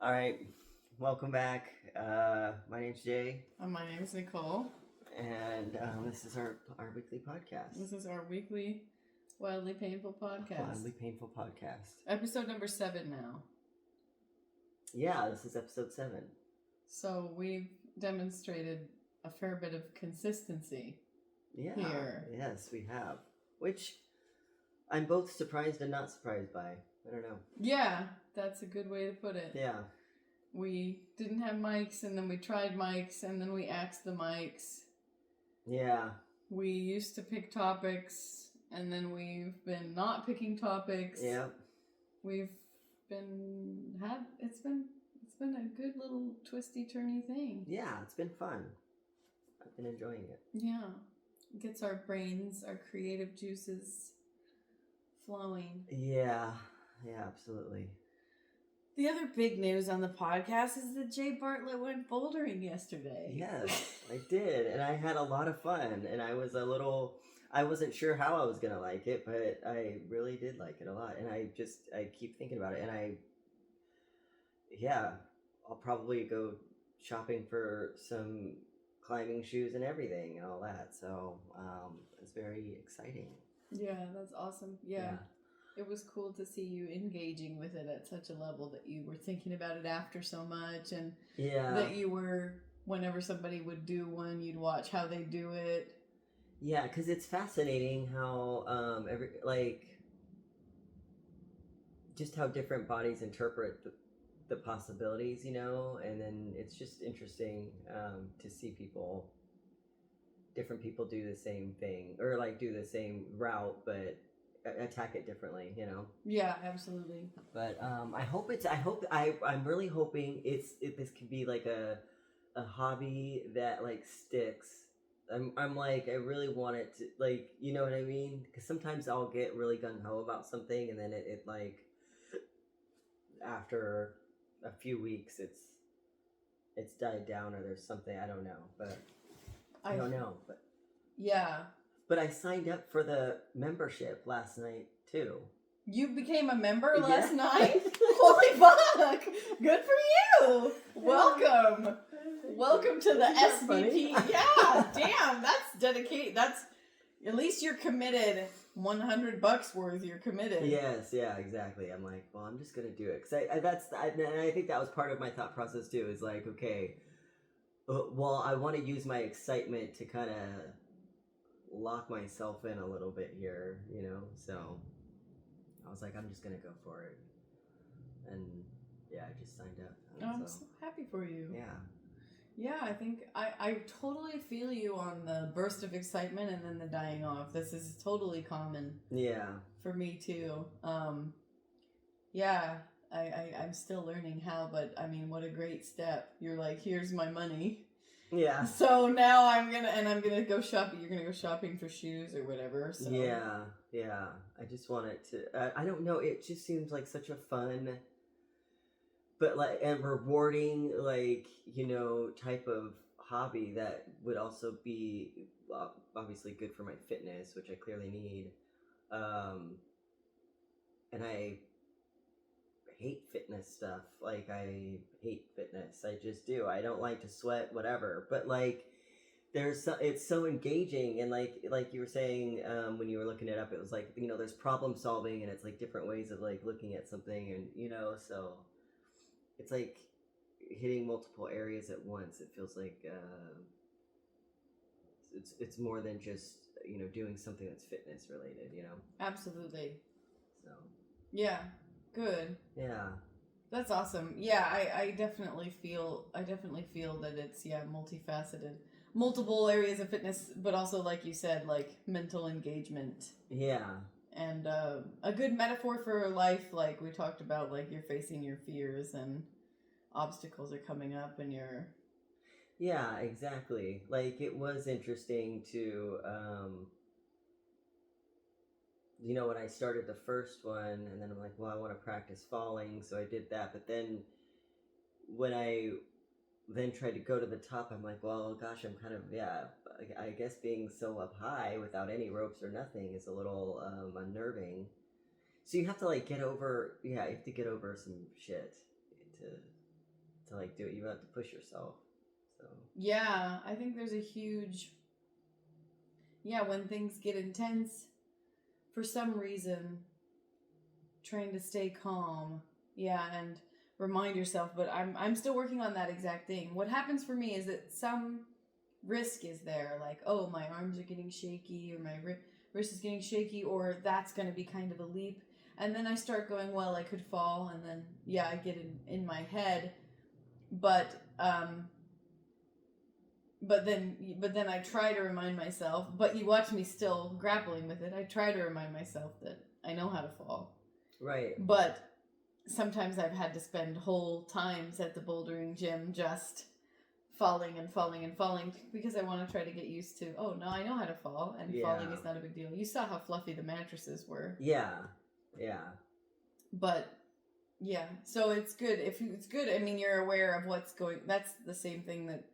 All right, welcome back. My name's Jay, My name is Nicole. and this is our weekly podcast. This is our weekly Wildly Painful podcast. Wildly Painful podcast. Episode number 7 now. Yeah, this is episode 7. So we've demonstrated a fair bit of consistency. Yeah. Here. Yes, we have. Which I'm both surprised and not surprised by. I don't know. Yeah, that's a good way to put it. Yeah. We didn't have mics, and then we tried mics, and then we axed the mics. Yeah. We used to pick topics, and then we've been not picking topics. Yeah. We've it's been a good little twisty turny thing. Yeah, it's been fun. I've been enjoying it. Yeah. It gets our brains, our creative juices flowing. Yeah. Yeah, absolutely. The other big news on the podcast is that Jay Bartlett went bouldering yesterday. Yes, I did, and I had a lot of fun, and I wasn't sure how I was going to like it, but I really did like it a lot, and I keep thinking about it, and I'll probably go shopping for some climbing shoes and everything and all that, so it's very exciting. Yeah, that's awesome. Yeah. It was cool to see you engaging with it at such a level that you were thinking about it after so much, and that you were, whenever somebody would do one, you'd watch how they do it. Yeah, because it's fascinating how just how different bodies interpret the possibilities, and then it's just interesting to see different people do the same thing, or like do the same route, but attack it differently, Yeah, absolutely. But I'm really hoping this could be like a hobby that like sticks. I'm like, I really want it to, like, you know what I mean? Because sometimes I'll get really gung-ho about something, and then it like, after a few weeks, it's died down, or there's something, I don't know, but I don't know, but yeah. But I signed up for the membership last night too. You became a member last night? Holy fuck! Good for you! Welcome! Welcome to the SVP. Yeah, damn, that's dedicated. That's, at least you're committed. $100 worth, you're committed. Yes, yeah, exactly. I'm like, well, I'm just gonna do it. Because I think that was part of my thought process too, is like, okay, well, I want to use my excitement to kind of lock myself in a little bit here, so I was like, I'm just gonna go for it, and yeah, I just signed up. I'm so happy for you. Yeah, I think I totally feel you on the burst of excitement and then the dying off. This is totally common. Yeah, for me too. I'm still learning how, but I mean, what a great step. You're like, here's my money. Yeah. So now I'm gonna go shopping. You're gonna go shopping for shoes or whatever. So. Yeah. I just want it to. I don't know. It just seems like such a fun, but like, and rewarding, like, type of hobby that would also be obviously good for my fitness, which I clearly need. And I hate fitness stuff. Like, I hate fitness. I just do. I don't like to sweat, whatever. But like, it's so engaging, and like you were saying when you were looking it up, it was like, there's problem solving, and it's like different ways of like looking at something, and so it's like hitting multiple areas at once. It feels like it's more than just doing something that's fitness related. Absolutely. So. Yeah. Good. Yeah. That's awesome. Yeah, I definitely feel that it's multifaceted. Multiple areas of fitness, but also, like you said, like mental engagement. Yeah. And a good metaphor for life, like we talked about, like you're facing your fears and obstacles are coming up and you're... Yeah, exactly. Like, it was interesting to when I started the first one, and then I'm like, well, I want to practice falling, so I did that. But then when I then tried to go to the top, I'm like, well, gosh, I'm kind of, I guess being so up high without any ropes or nothing is a little unnerving. So you have to like get over some shit to like do it. You have to push yourself. So Yeah, I think there's a huge. Yeah, when things get intense, for some reason, trying to stay calm. Yeah, and remind yourself. But I'm still working on that exact thing. What happens for me is that some risk is there, like, oh, my arms are getting shaky, or my wrist is getting shaky, or that's going to be kind of a leap. And then I start going, well, I could fall, and then yeah, I get in my head, but then I try to remind myself. But you watch me still grappling with it. I try to remind myself that I know how to fall. right. But sometimes I've had to spend whole times at the bouldering gym just falling and falling and falling because I want to try to get used to, oh, no, I know how to fall, and falling is not a big deal. You saw how fluffy the mattresses were. Yeah. But yeah, so it's good. If it's good, I mean, you're aware of what's going. That's the same thing that,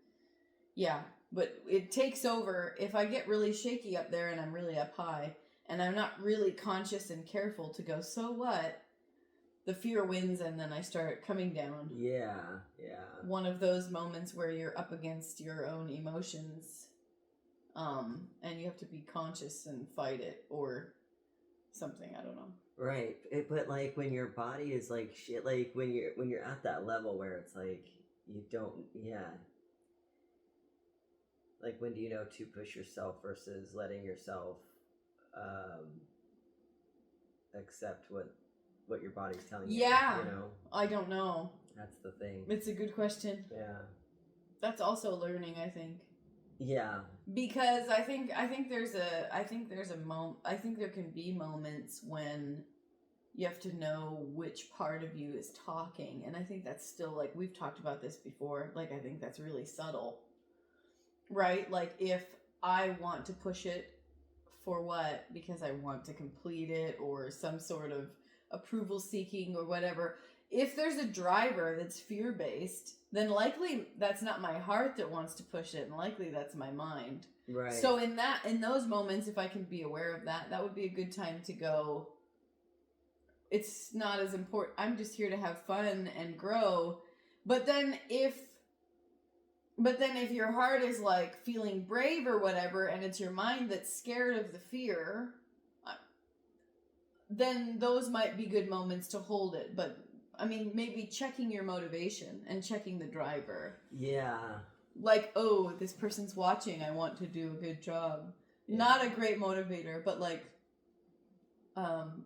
yeah. But it takes over if I get really shaky up there and I'm really up high and I'm not really conscious and careful to go, so what? The fear wins, and then I start coming down. Yeah. One of those moments where you're up against your own emotions, and you have to be conscious and fight it, or something. I don't know. Right. But like when your body is like shit, like when you're at that level where it's like you don't, yeah. Like when do you know to push yourself versus letting yourself accept what your body's telling you? Yeah. You know? I don't know. That's the thing. It's a good question. Yeah. That's also learning, I think. Yeah. Because I think there can be moments when you have to know which part of you is talking, and I think that's still, like, we've talked about this before, like, I think that's really subtle. Right? Like, if I want to push it for what? Because I want to complete it, or some sort of approval seeking, or whatever. If there's a driver that's fear-based, then likely that's not my heart that wants to push it, and likely that's my mind. Right. So in those moments, if I can be aware of that, that would be a good time to go, it's not as important. I'm just here to have fun and grow. But then if your heart is like feeling brave or whatever, and it's your mind that's scared of the fear, then those might be good moments to hold it. But I mean, maybe checking your motivation and checking the driver. Yeah. Like, oh, this person's watching, I want to do a good job. Yeah. Not a great motivator, but like, and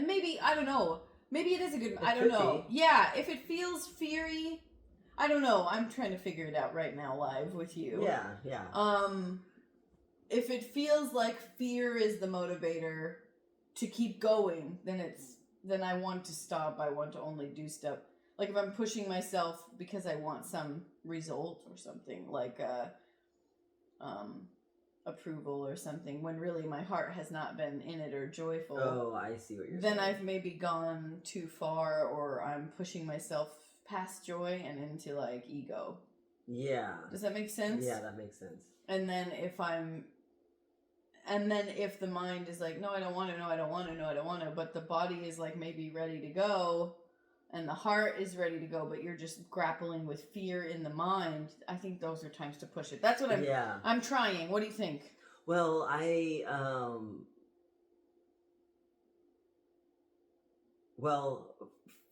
maybe, I don't know, maybe it is a good, I don't know. Yeah, if it feels feary, I don't know, I'm trying to figure it out right now live with you. Yeah. If it feels like fear is the motivator to keep going, then I want to stop. I want to only do stuff. Like if I'm pushing myself because I want some result or something, like approval or something, when really my heart has not been in it or joyful. Oh, I see what you're saying. Then I've maybe gone too far, or I'm pushing myself past joy and into like ego. Yeah. Does that make sense? Yeah, that makes sense. And then if the mind is like, no, I don't want to, but the body is like maybe ready to go, and the heart is ready to go, but you're just grappling with fear in the mind, I think those are times to push it. That's what I'm trying. What do you think? Well,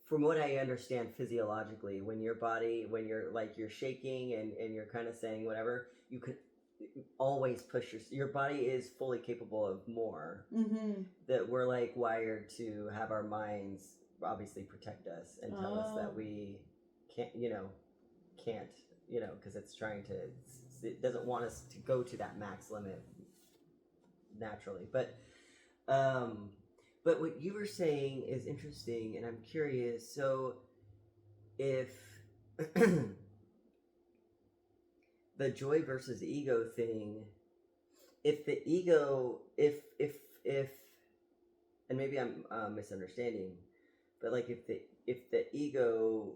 from what I understand physiologically, when you're shaking and you're kind of saying whatever, you can always push your body is fully capable of more. Mm-hmm. That we're like wired to have our minds obviously protect us and tell us that we can't, because it doesn't want us to go to that max limit naturally. But what you were saying is interesting, and I'm curious. So if the joy versus ego thing, if the ego, if and maybe I'm misunderstanding, but like if the ego,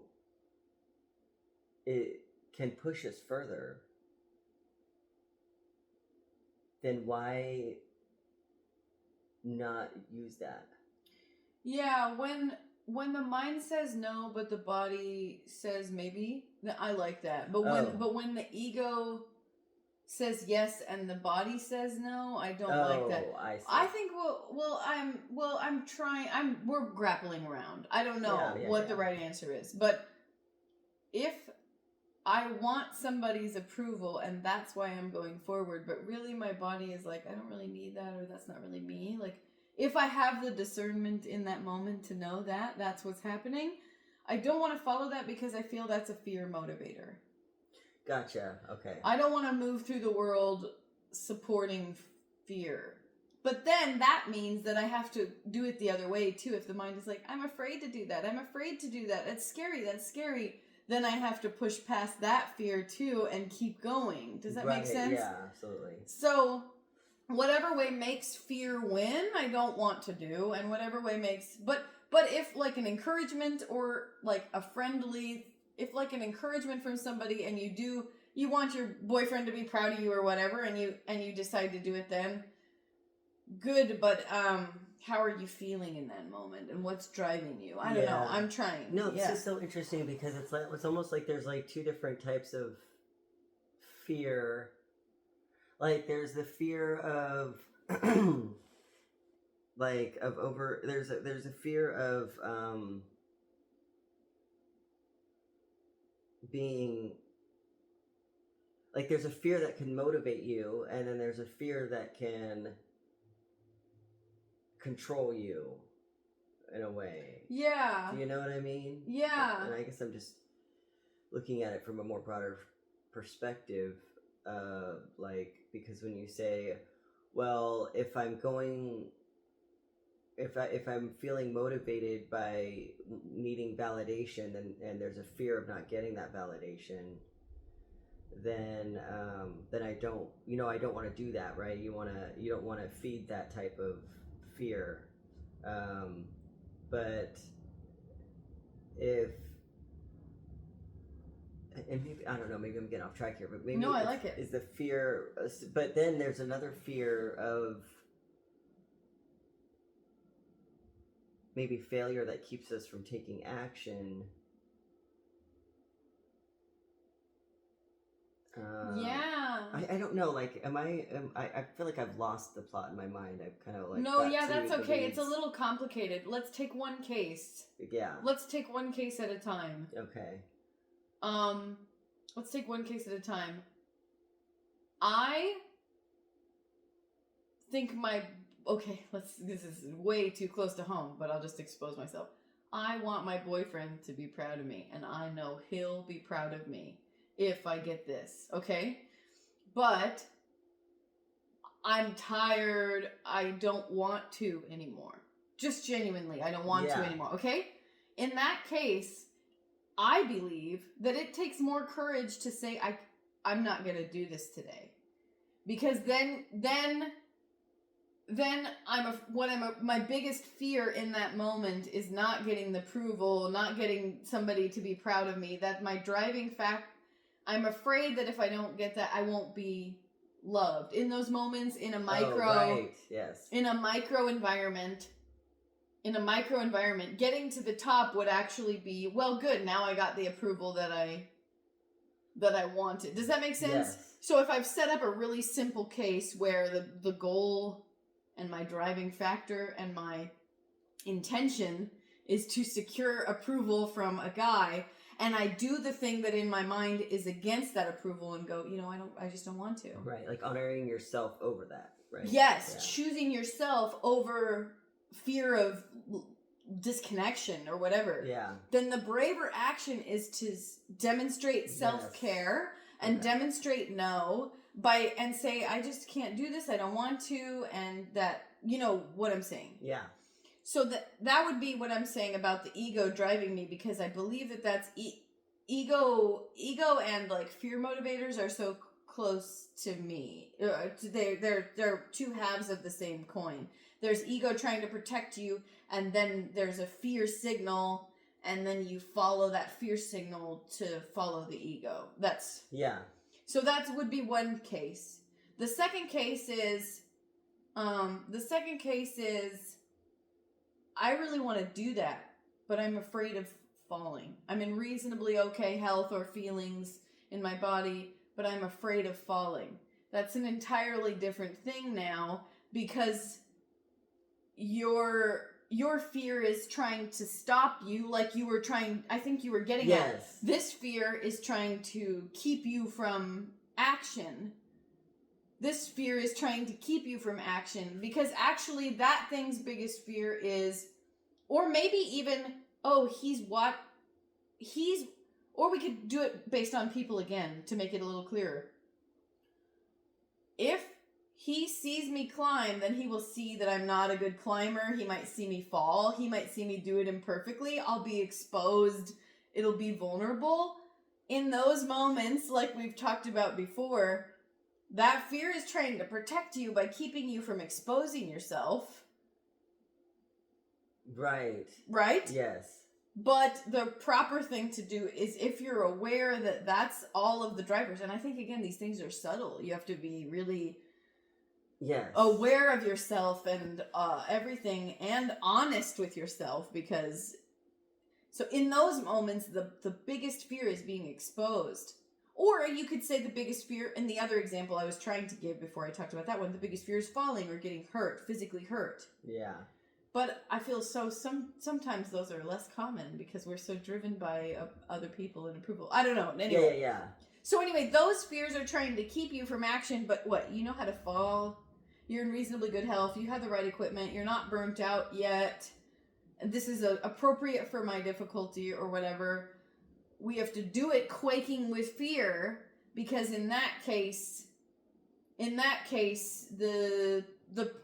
it can push us further, then why not use that? Yeah, when when the mind says no, but the body says maybe, I like that. But when the ego says yes and the body says no, I don't like that. I see. I think we're grappling around. I don't know what the right answer is, but if I want somebody's approval and that's why I'm going forward, but really my body is like, I don't really need that, or that's not really me. Like, if I have the discernment in that moment to know that that's what's happening, I don't want to follow that because I feel that's a fear motivator. Gotcha. Okay. I don't want to move through the world supporting fear. But then that means that I have to do it the other way too. If the mind is like, I'm afraid to do that. I'm afraid to do that. That's scary. That's scary. Then I have to push past that fear too and keep going. Does that make sense? Yeah, absolutely. So whatever way makes fear win, I don't want to do. And whatever way makes... But if like an encouragement or like a friendly... If like an encouragement from somebody and you want your boyfriend to be proud of you or whatever, and you decide to do it then, good, but how are you feeling in that moment and what's driving you? I don't know. I'm trying. No, this is so interesting because it's almost like there's like two different types of fear. Like there's the fear of there's a fear of being like, there's a fear that can motivate you, and then there's a fear that can control you in a way. Yeah. Do you know what I mean? Yeah. And I guess I'm just looking at it from a more broader perspective, like, because when you say, well, if I'm feeling motivated by needing validation, and there's a fear of not getting that validation, then I don't want to do that, right? You don't want to feed that type of fear. But if, and maybe, I don't know, maybe I'm getting off track here, but maybe no, I like it. Is the fear, but then there's another fear of maybe failure that keeps us from taking action. I don't know. Like, I feel like I've lost the plot in my mind. I've kind of like. No, yeah, that's okay. It's a little complicated. Let's take one case. Yeah. Let's take one case at a time. Okay. Let's take one case at a time. I think this is way too close to home, but I'll just expose myself. I want my boyfriend to be proud of me, and I know he'll be proud of me if I get this, okay? But I'm tired. I don't want to anymore. Just genuinely, I don't want to anymore, okay? In that case, I believe that it takes more courage to say, I'm not going to do this today. Because then my biggest fear in that moment is not getting the approval, not getting somebody to be proud of me. That my driving fact, I'm afraid that if I don't get that, I won't be loved. In those moments, in a micro environment, getting to the top would actually be, well, good, now I got the approval that I wanted. Does that make sense? Yes. So if I've set up a really simple case where the goal and my driving factor and my intention is to secure approval from a guy, and I do the thing that in my mind is against that approval and go, I just don't want to. Right, like honoring yourself over that, right? Yes, choosing yourself over fear of disconnection or whatever. Yeah. Then the braver action is to demonstrate self-care and demonstrate no and say, I just can't do this, I don't want to, and that, what I'm saying. Yeah. So that would be what I'm saying about the ego driving me, because I believe that's ego and like fear motivators are so close to me. They're two halves of the same coin. There's ego trying to protect you, and then there's a fear signal, and then you follow that fear signal to follow the ego. So that would be one case. The second case is I really want to do that. but I'm afraid of falling. I'm in reasonably okay health or feelings in my body, but I'm afraid of falling. That's an entirely different thing now, because your fear is trying to stop you, like you were trying, I think you were getting at. Yes. This fear is trying to keep you from action. This fear is trying to keep you from action, because actually that thing's biggest fear is, or maybe even, oh, or we could do it based on people again to make it a little clearer. If he sees me climb, then he will see that I'm not a good climber. He might see me fall. He might see me do it imperfectly. I'll be exposed. It'll be vulnerable. In those moments, like we've talked about before, that fear is trying to protect you by keeping you from exposing yourself. Right. Right? Yes. But the proper thing to do is, if you're aware that that's all of the drivers, and I think, again, these things are subtle. You have to be really aware of yourself and everything, and honest with yourself, because so in those moments the biggest fear is being exposed. Or you could say the biggest fear, in the other example I was trying to give before I talked about that one, the biggest fear is falling or getting hurt, physically hurt. Yeah. But I feel sometimes those are less common because we're so driven by other people and approval. I don't know. Anyway. Yeah. So anyway, those fears are trying to keep you from action, but what? You know how to fall. You're in reasonably good health. You have the right equipment. You're not burnt out yet. And this is appropriate for my difficulty or whatever. We have to do it quaking with fear, because in that case, the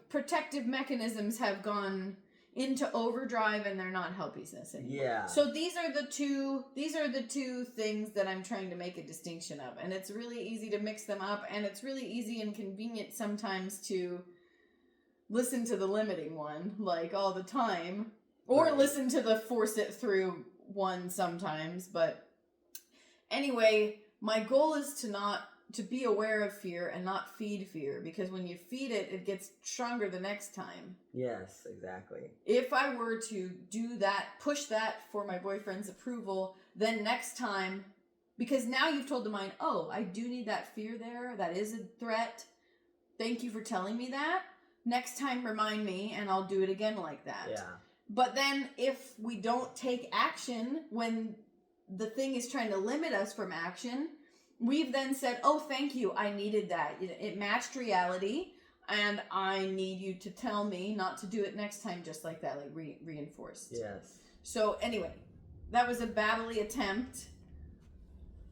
protective mechanisms have gone into overdrive and they're not helping us anymore. Yeah. So these are the two things that I'm trying to make a distinction of, and it's really easy to mix them up, and it's really easy and convenient sometimes to listen to the limiting one, like, all the time, or Right. listen to the force it through one sometimes. But anyway, my goal is to be aware of fear and not feed fear, because when you feed it, it gets stronger the next time. Yes, exactly. If I were to do that, push that for my boyfriend's approval, then next time, because now you've told the mind, oh, I do need that fear there. That is a threat. Thank you for telling me that. Next time, remind me, and I'll do it again like that. Yeah. But then if we don't take action when the thing is trying to limit us from action, we've then said, oh, thank you, I needed that. It matched reality, and I need you to tell me not to do it next time, just like that, like reinforced. Yes. So anyway, that was a battly attempt.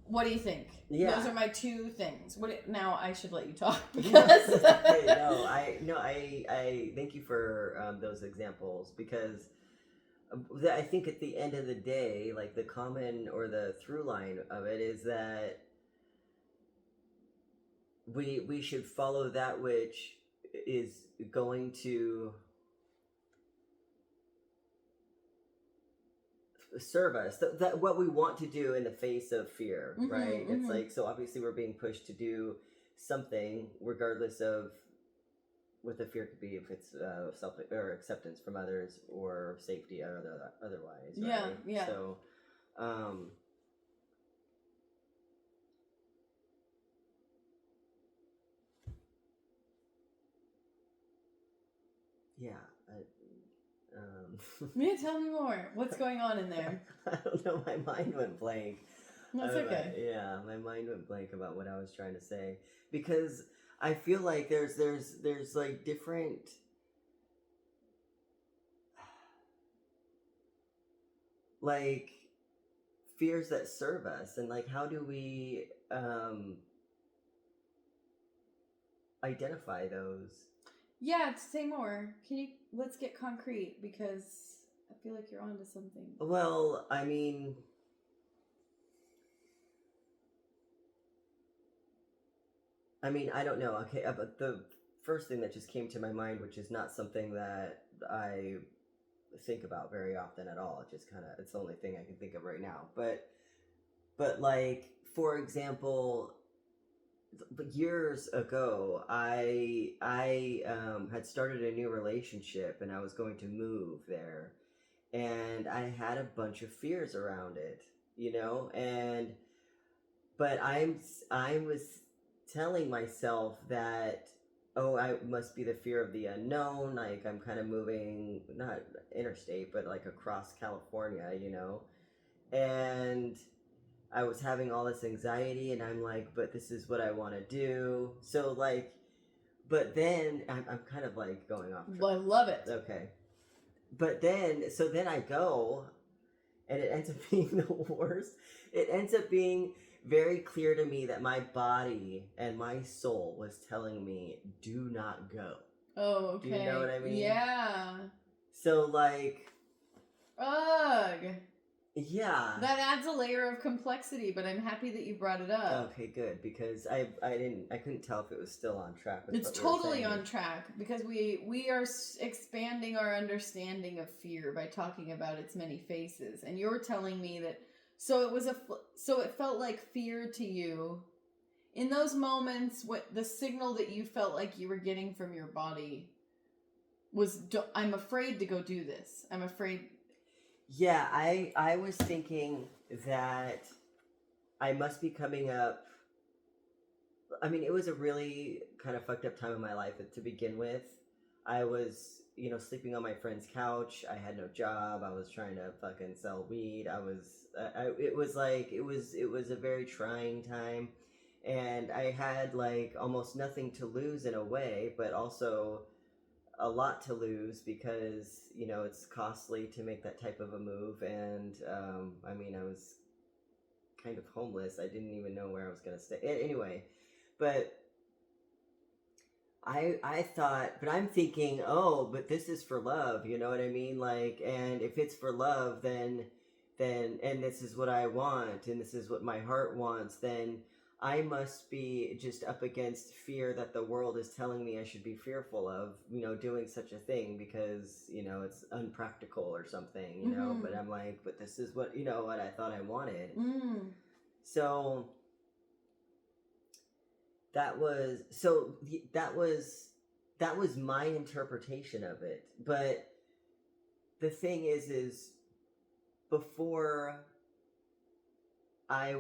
What do you think? Yeah. Those are my two things. Now I should let you talk, Yes, because okay, I thank you for those examples, because I think at the end of the day, like, the common or the through line of it is that we should follow that which is going to serve us, that what we want to do in the face of fear, right? It's like, so obviously we're being pushed to do something regardless of what the fear could be, if it's self or acceptance from others or safety or otherwise, right? Yeah. So yeah. Yeah, tell me more. What's going on in there? I don't know, my mind went blank. That's okay. Yeah, my mind went blank about what I was trying to say, because I feel like there's like different like fears that serve us, and like, how do we identify those? Yeah, say more. Let's get concrete, because I feel like you're onto something. Well, I mean, I don't know. Okay, but the first thing that just came to my mind, which is not something that I think about very often at all. It just it's the only thing I can think of right now. But like, for example, years ago, I had started a new relationship, and I was going to move there, and I had a bunch of fears around it, you know, but I was telling myself that, oh, I must be the fear of the unknown. Like I'm kind of moving, not interstate, but like across California, you know, and I was having all this anxiety, and I'm like, but this is what I want to do. So like, but then I'm kind of like going off track. Well, I love it. Okay, but then I go, and it ends up being the worst. It ends up being very clear to me that my body and my soul was telling me, do not go. Oh, okay. Do you know what I mean? Yeah. So like, Ugh. yeah. That adds a layer of complexity, but I'm happy that you brought it up. Okay, good, because I couldn't tell if it was still on track. With It's what we were totally saying. on track because we are expanding our understanding of fear by talking about its many faces. And you're telling me that so it felt like fear to you in those moments. What the signal that you felt like you were getting from your body was, I'm afraid to go do this. I'm afraid. Yeah, I was thinking that I must be coming up. I mean, it was a really kind of fucked up time in my life to begin with. I was, you know, sleeping on my friend's couch. I had no job. I was trying to fucking sell weed. It was like, it was a very trying time. And I had like almost nothing to lose in a way, but also a lot to lose because, you know, it's costly to make that type of a move. And I mean, I was kind of homeless. I didn't even know where I was going to stay. Anyway, but I thought, but I'm thinking, oh, but this is for love, you know what I mean? Like, and if it's for love, then, and this is what I want, and this is what my heart wants, then I must be just up against fear that the world is telling me I should be fearful of, you know, doing such a thing because, you know, it's unpractical or something, you know, but I'm like, but this is what, you know, what I thought I wanted. So that was my interpretation of it. But the thing is before I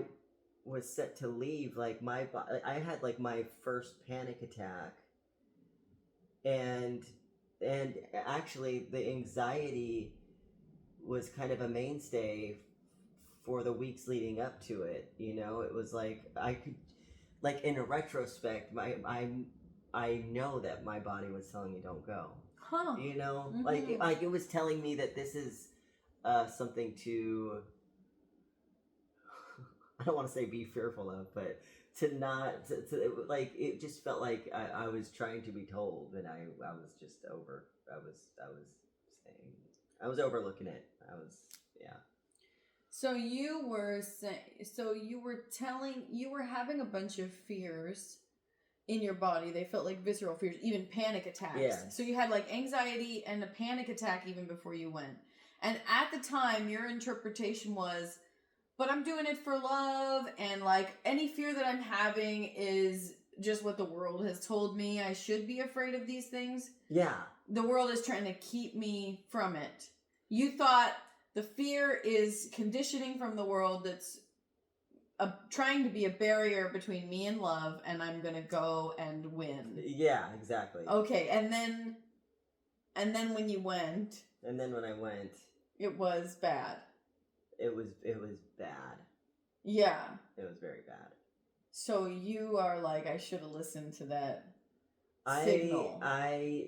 was set to leave, like I had like my first panic attack, and actually the anxiety was kind of a mainstay for the weeks leading up to it. You know, it was like I could, like in a retrospect, I know that my body was telling me don't go. Huh. You know, like it was telling me that this is something to I don't want to say be fearful of, but to not to like it just felt like I was trying to be told, and I was just over. I was saying I was overlooking it. I was So you were you were having a bunch of fears in your body. They felt like visceral fears, even panic attacks. Yeah. So you had like anxiety and a panic attack even before you went. And at the time, your interpretation was, but I'm doing it for love, and like any fear that I'm having is just what the world has told me I should be afraid of these things. Yeah. The world is trying to keep me from it. You thought the fear is conditioning from the world that's trying to be a barrier between me and love, and I'm gonna go and win. Yeah, exactly. Okay, and then when you went, and then when I went, it was bad. It was bad. Yeah. It was very bad. So you are like, I should have listened to that signal.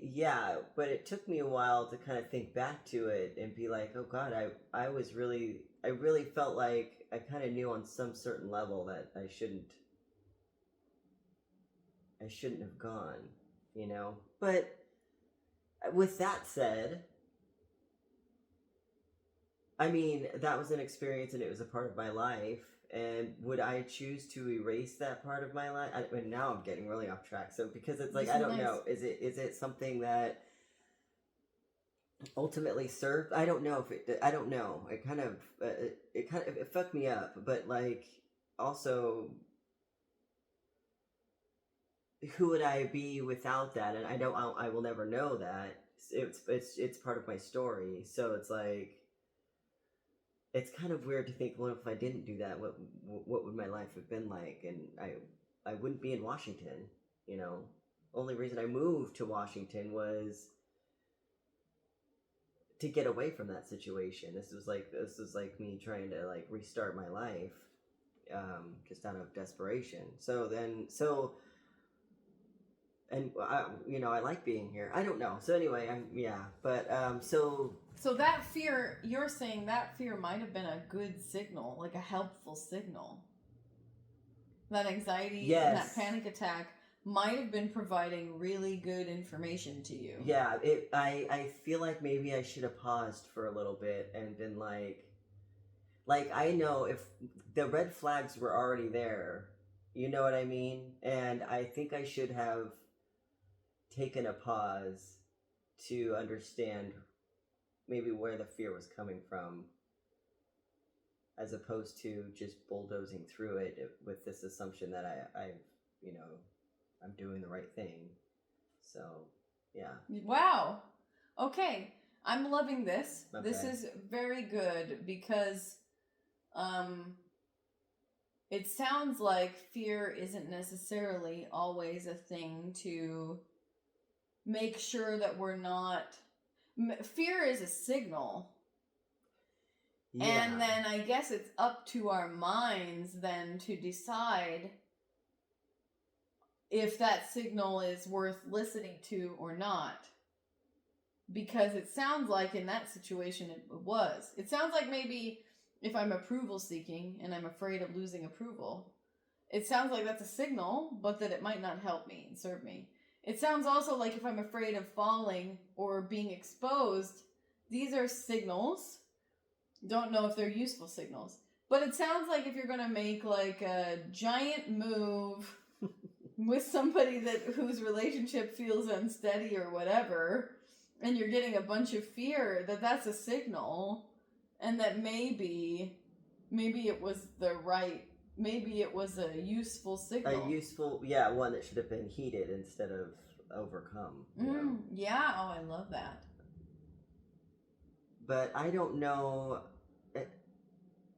Yeah, but it took me a while to kind of think back to it and be like, oh God, I really felt like I kind of knew on some certain level that I shouldn't have gone, you know? But with that said, I mean, that was an experience and it was a part of my life. And would I choose to erase that part of my life? I mean, now I'm getting really off track. So because it's like, I don't know. Is it something that ultimately served? I don't know I don't know. It kind of, it fucked me up. But like, also, who would I be without that? And I will never know that. It's part of my story. So it's like, it's kind of weird to think, well, if I didn't do that, what would my life have been like? And I wouldn't be in Washington, you know. Only reason I moved to Washington was to get away from that situation. This was like me trying to like restart my life, just out of desperation. And I like being here. I don't know. So anyway, So that fear, you're saying that fear might have been a good signal, like a helpful signal. That anxiety yes. and that panic attack might have been providing really good information to you. Yeah, I feel like maybe I should have paused for a little bit and been like I know if the red flags were already there, you know what I mean? And I think I should have taken a pause to understand maybe where the fear was coming from, as opposed to just bulldozing through it with this assumption that I'm doing the right thing. So, yeah. Wow. Okay. I'm loving this. Okay. This is very good because it sounds like fear isn't necessarily always a thing to make sure that we're not. Fear is a signal. Yeah. And then I guess it's up to our minds then to decide if that signal is worth listening to or not. Because it sounds like in that situation it was. It sounds like maybe if I'm approval seeking and I'm afraid of losing approval, it sounds like that's a signal, but that it might not help me and serve me. It sounds also like if I'm afraid of falling or being exposed, these are signals. Don't know if they're useful signals. But it sounds like if you're going to make like a giant move with somebody whose relationship feels unsteady or whatever, and you're getting a bunch of fear, that's a signal, and that maybe it was maybe it was a useful signal. One that should have been heeded instead of overcome. Yeah, oh, I love that. But I don't know.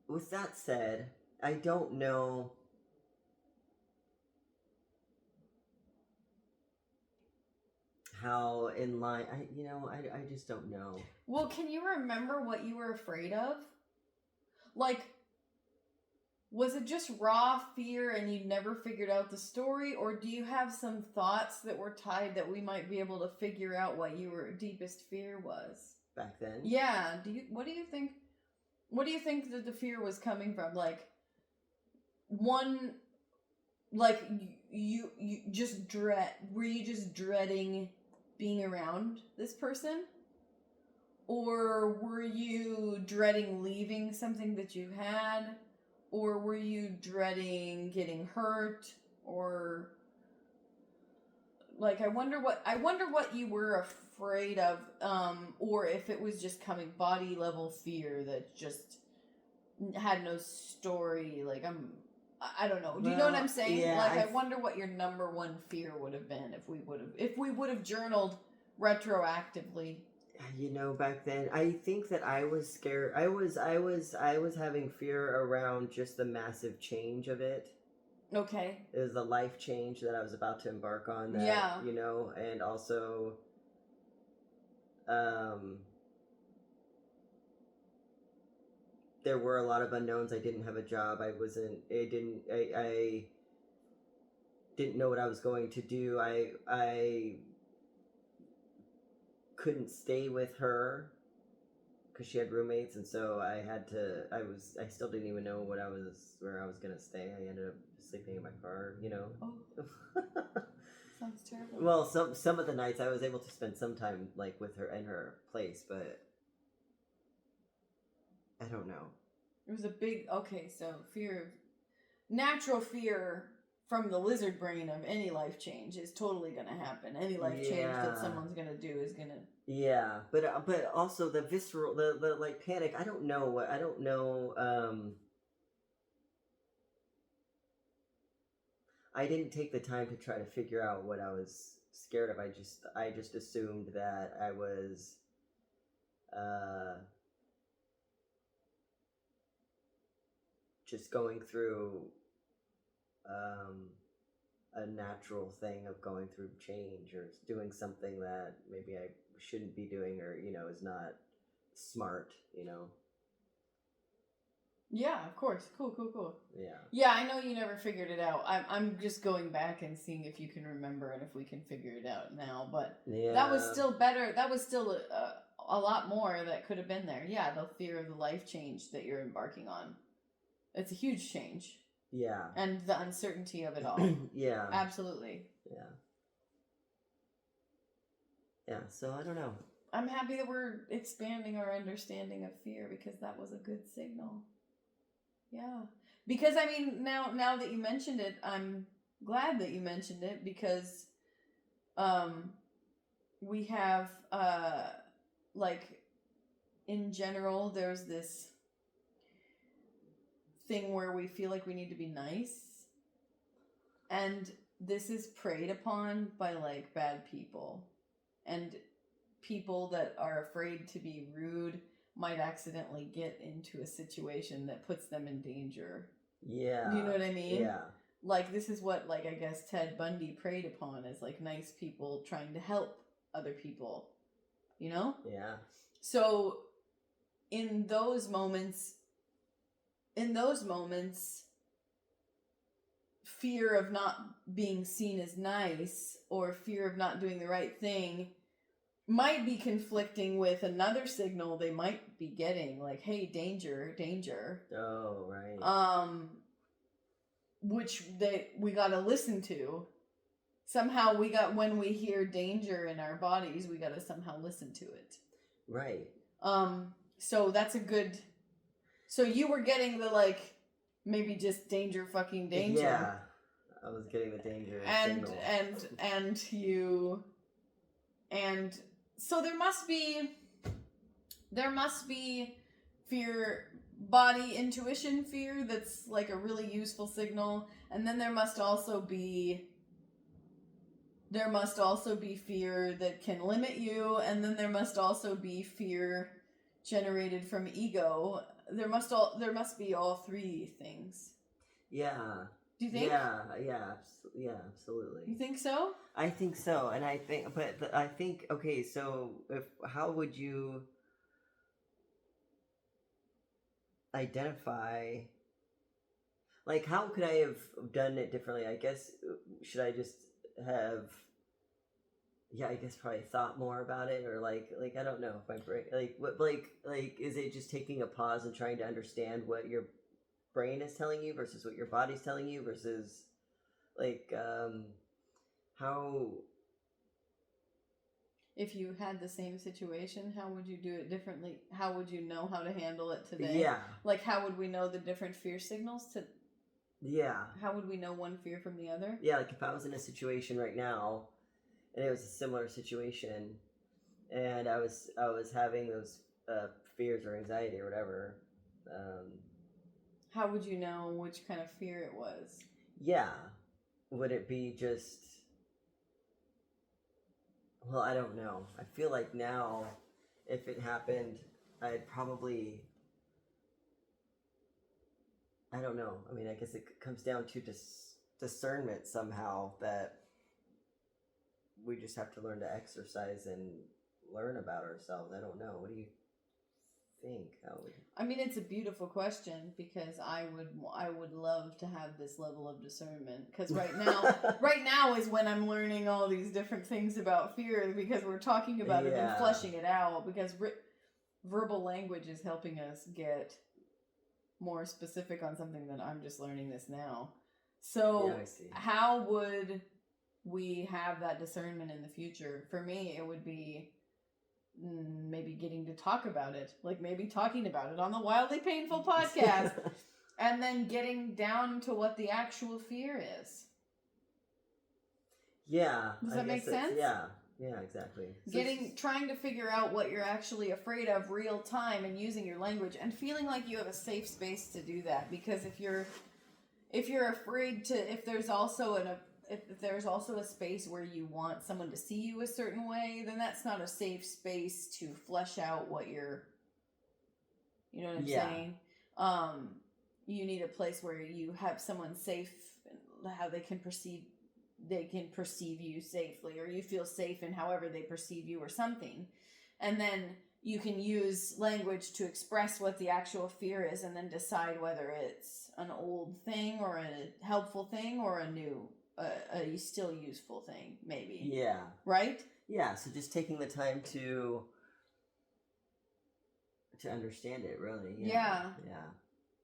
With that said, I don't know how in line. I just don't know. Well, can you remember what you were afraid of? Like, was it just raw fear and you never figured out the story, or do you have some thoughts that were tied that we might be able to figure out what your deepest fear was back then? Yeah. What do you think? What do you think that the fear was coming from? Like, one, like you just dread. Were you just dreading being around this person? Or were you dreading leaving something that you had? Or were you dreading getting hurt? Or like I wonder what you were afraid of, or if it was just coming body level fear that just had no story. Like I don't know. Do you know what I'm saying? Yeah, like I wonder what your number one fear would have been if we would have journaled retroactively. Back then, I think that I was scared. I was having fear around just the massive change of it. Okay. It was the life change that I was about to embark on. That, yeah. And also, there were a lot of unknowns. I didn't have a job. I didn't know what I was going to do. I couldn't stay with her because she had roommates, and so I still didn't even know where I was gonna stay. I ended up sleeping in my car, Oh. Sounds terrible. Well, some of the nights I was able to spend some time like with her in her place, but I don't know. It was so natural fear from the lizard brain of any life change is totally gonna happen. Any life change that someone's gonna do is gonna. Yeah, but also the visceral, the like panic. I don't know. I didn't take the time to try to figure out what I was scared of. I just assumed that I was, just going through a natural thing of going through change or doing something that maybe I shouldn't be doing, or is not smart. Yeah, of course. Cool. Yeah. Yeah, I know you never figured it out. I'm just going back and seeing if you can remember and if we can figure it out now. But Yeah. that was still better. That was still a lot more that could have been there. Yeah, the fear of the life change that you're embarking on. It's a huge change. Yeah. And the uncertainty of it all. Yeah. Absolutely. Yeah. Yeah, so I don't know. I'm happy that we're expanding our understanding of fear because that was a good signal. Yeah. Because I mean, now that you mentioned it, I'm glad that you mentioned it because we have like in general there's this thing where we feel like we need to be nice, and this is preyed upon by like bad people, and people that are afraid to be rude might accidentally get into a situation that puts them in danger. Yeah. You know what I mean? Yeah. Like this is what, like, I guess Ted Bundy preyed upon, is like nice people trying to help other people, Yeah. So in those moments, fear of not being seen as nice or fear of not doing the right thing might be conflicting with another signal they might be getting, like, hey, danger. Oh, right. Which we gotta listen to. Somehow when we hear danger in our bodies, we gotta somehow listen to it. Right. So that's a good. So you were getting the, like, maybe just danger, fucking danger. Yeah, I was getting the danger signal. And so there must be fear, body intuition fear that's like a really useful signal, and then there must also be fear that can limit you, and then there must also be fear generated from ego. There must be all three things. Yeah. Do you think? Yeah, absolutely. You think so? I think so, and I think, okay, so how would you identify, like, how could I have done it differently? I guess, should I just have, probably thought more about it, or like I don't know if my brain, like is it just taking a pause and trying to understand what your brain is telling you versus what your body's telling you versus, like, how... If you had the same situation, how would you do it differently? How would you know how to handle it today? Yeah. Like, how would we know the different fear signals to... Yeah. How would we know one fear from the other? Yeah, like if I was in a situation right now, and it was a similar situation, and I was having those fears or anxiety or whatever. How would you know which kind of fear it was? Yeah. Would it be just... Well, I don't know. I feel like now, if it happened, I'd probably... I don't know. I mean, I guess it comes down to discernment somehow, that we just have to learn to exercise and learn about ourselves. I don't know. What do you think? I mean, it's a beautiful question, because I would love to have this level of discernment, because right now is when I'm learning all these different things about fear, because we're talking about it and fleshing it out, because verbal language is helping us get more specific on something that I'm just learning this now. So how would we have that discernment in the future? For me, it would be maybe getting to talk about it, like maybe talking about it on the Wildly Painful podcast, and then getting down to what the actual fear is. Yeah. Does that make sense? Yeah, exactly. Trying to figure out what you're actually afraid of real time, and using your language and feeling like you have a safe space to do that. Because if you're afraid to, if there's also a space where you want someone to see you a certain way, then that's not a safe space to flesh out what you're, you know what I'm saying? you need a place where you have someone safe, how they can perceive you safely, or you feel safe in however they perceive you or something. And then you can use language to express what the actual fear is, and then decide whether it's an old thing or a helpful thing or a new, a still useful thing, maybe. Yeah. Right? Yeah, so just taking the time to understand it, really. Yeah. Yeah.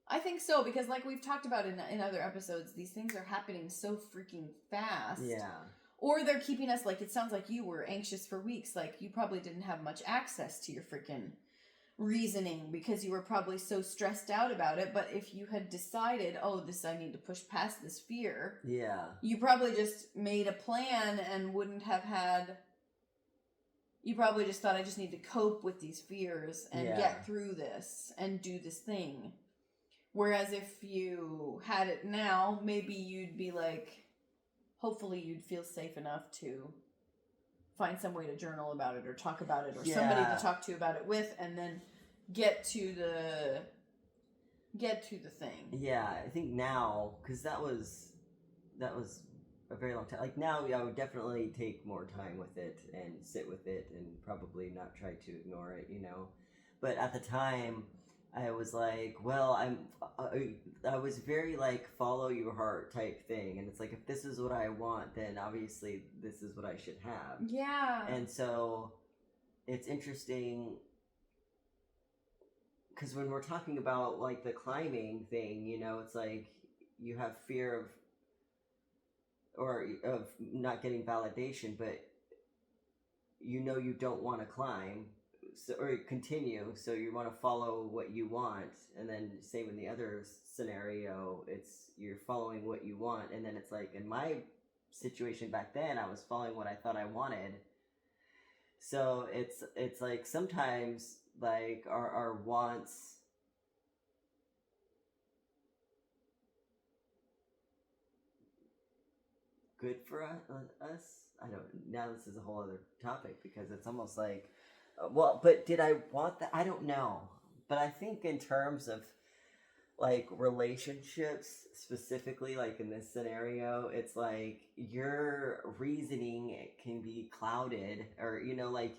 I think so, because like we've talked about in other episodes, these things are happening so freaking fast. Yeah. Or they're keeping us, like, it sounds like you were anxious for weeks. Like, you probably didn't have much access to your freaking reasoning because you were probably so stressed out about it. But if you had decided, I need to push past this fear. Yeah. You probably just made a plan and wouldn't have had... You probably just thought, I just need to cope with these fears and get through this and do this thing. Whereas if you had it now, maybe you'd be like... Hopefully you'd feel safe enough to find some way to journal about it or talk about it, or somebody to talk to about it with, and then get to the thing. Yeah, I think now, because that was a very long time. Like now, I would definitely take more time with it and sit with it and probably not try to ignore it, But at the time, I was like, well, I was very like follow your heart type thing, and it's like, if this is what I want, then obviously this is what I should have. Yeah. And so it's interesting because when we're talking about like the climbing thing, it's like you have fear of not getting validation, but you don't want to climb. Or continue, so you want to follow what you want, and then same in the other scenario, it's you're following what you want, and then it's like in my situation back then, I was following what I thought I wanted. So it's like sometimes like our wants good for us. I don't. Now this is a whole other topic because it's almost like. Well, but did I want that? I don't know. But I think in terms of like relationships specifically, like in this scenario, it's like your reasoning can be clouded, or like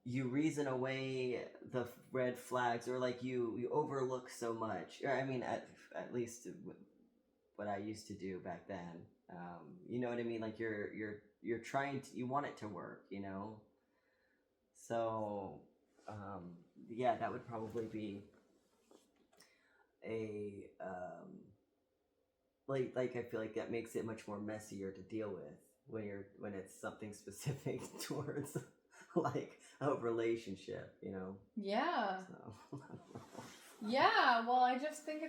you reason away the red flags, or like you overlook so much. Or I mean, at least what I used to do back then. You know what I mean? Like you're trying to, you want it to work, So, that would probably be a, like I feel like that makes it much more messier to deal with when it's something specific towards like a relationship, Yeah. So. Yeah, well, I think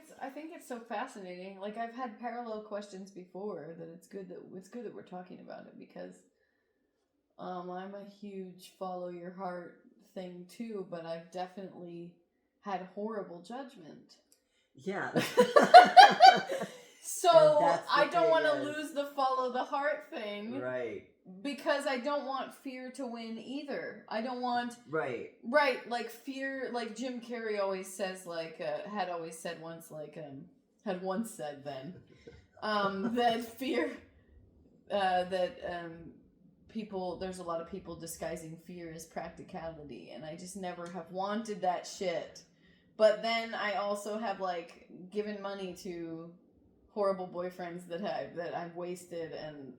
it's so fascinating. Like, I've had parallel questions before that it's good that we're talking about it, because I'm a huge follow your heart thing too, but I've definitely had horrible judgment. Yeah. So I don't want to lose the follow the heart thing. Right. Because I don't want fear to win either. I don't want... Right. Right, like fear, like Jim Carrey always says, like, had once said then, that fear, people, there's a lot of people disguising fear as practicality, and I just never have wanted that shit. But then I also have, like, given money to horrible boyfriends that I've wasted, and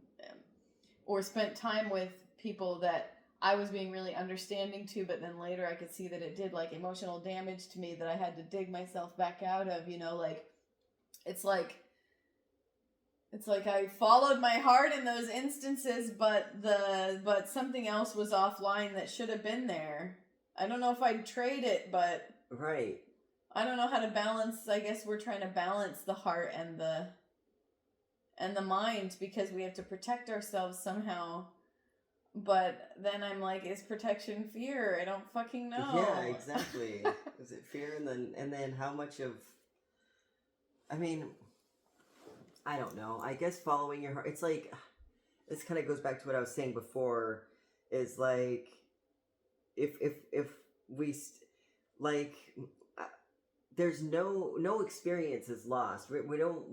or spent time with people that I was being really understanding to, but then later I could see that it did, like, emotional damage to me that I had to dig myself back out of, like, it's like I followed my heart in those instances, but something else was offline that should have been there. I don't know if I'd trade it, but... Right. I don't know how to balance, I guess we're trying to balance the heart and the mind, because we have to protect ourselves somehow. But then I'm like, is protection fear? I don't fucking know. Yeah, exactly. Is it fear, and then how much of... I mean, I don't know. I guess following your heart, it's like, this kind of goes back to what I was saying before, is like, if we, like, there's no experience is lost. We don't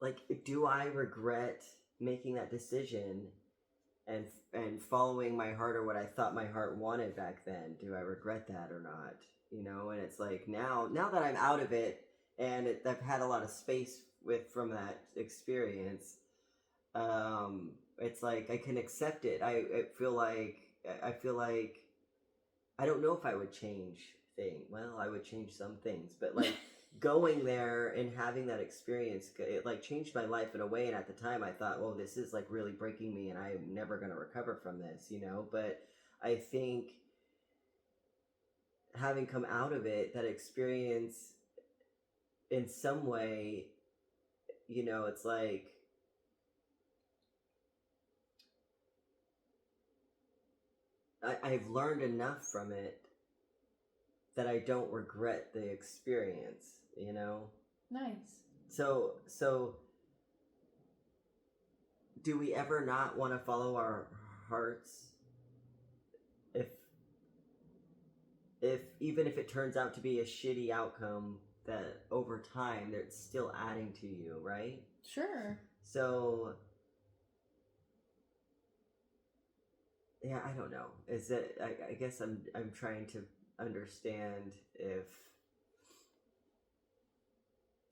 like, do I regret making that decision and following my heart or what I thought my heart wanted back then? Do I regret that or not? You know, and it's like now that I'm out of it and I've had a lot of space from that experience, it's like I can accept it. I feel like I don't know if I would change things. Well, I would change some things, but like going there and having that experience, it like changed my life in a way. And at the time, I thought, well, this is like really breaking me, and I'm never going to recover from this, you know. But I think having come out of it, that experience, in some way, you know, it's like I've learned enough from it that I don't regret the experience, you know? Nice. So do we ever not want to follow our hearts if even if it turns out to be a shitty outcome, that over time it's still adding to you, right? Sure. So yeah, I don't know. Is it? I guess I'm trying to understand if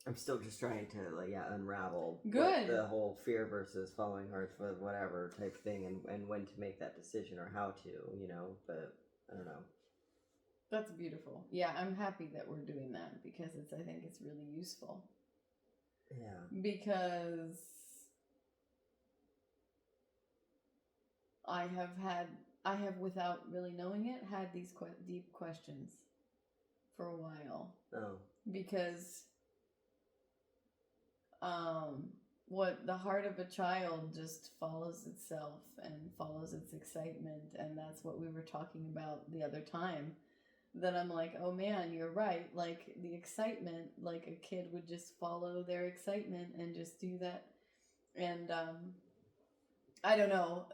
I'm still just trying to unravel the whole fear versus following hearts for whatever type thing, and when to make that decision or how to, you know. But I don't know. That's beautiful. Yeah, I'm happy that we're doing that because I think it's really useful. Yeah. Because I have without really knowing it, had these deep questions for a while. Oh. Because what the heart of a child just follows itself and follows its excitement, and that's what we were talking about the other time. That I'm like, oh man, you're right. Like the excitement, like a kid would just follow their excitement and just do that. And I don't know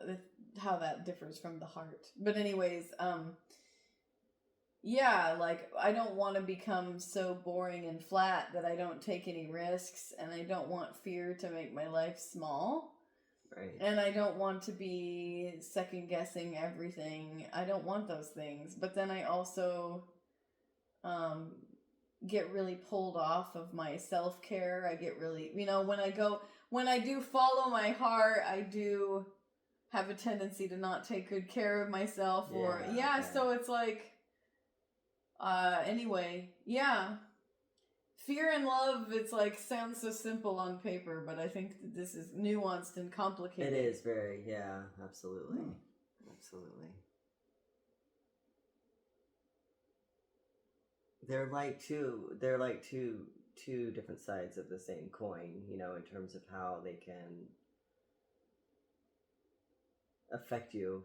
how that differs from the heart. But anyways, yeah, like I don't want to become so boring and flat that I don't take any risks, and I don't want fear to make my life small. Right. And I don't want to be second guessing everything. I don't want those things. But then I also get really pulled off of my self-care. I get really, you know, when I do follow my heart, I do have a tendency to not take good care of myself so it's like anyway, yeah. Fear and love, it's like sounds so simple on paper, but I think that this is nuanced and complicated. It is very, yeah, absolutely. Absolutely. They're like two different sides of the same coin, you know, in terms of how they can affect you,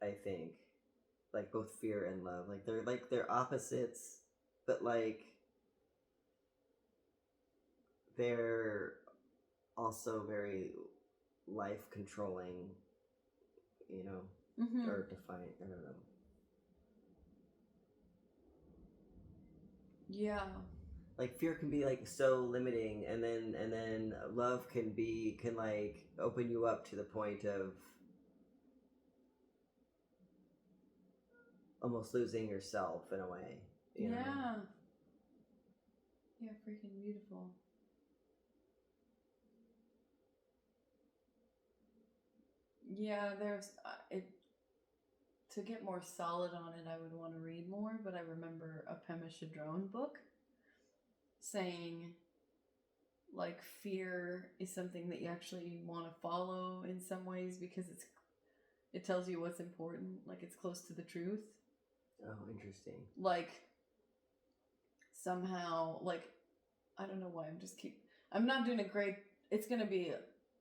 I think. Like both fear and love. Like they're opposites, but like they're also very life controlling, you know, or defiant. I don't know. Yeah. Like fear can be like so limiting, and then love can like open you up to the point of almost losing yourself in a way. You know? Yeah, freaking beautiful. Yeah, there's to get more solid on it, I would want to read more, but I remember a Pema Chödrön book saying like fear is something that you actually want to follow in some ways because it tells you what's important, like it's close to the truth. Oh, interesting. Like somehow, like I don't know why I'm not doing a great, it's going to be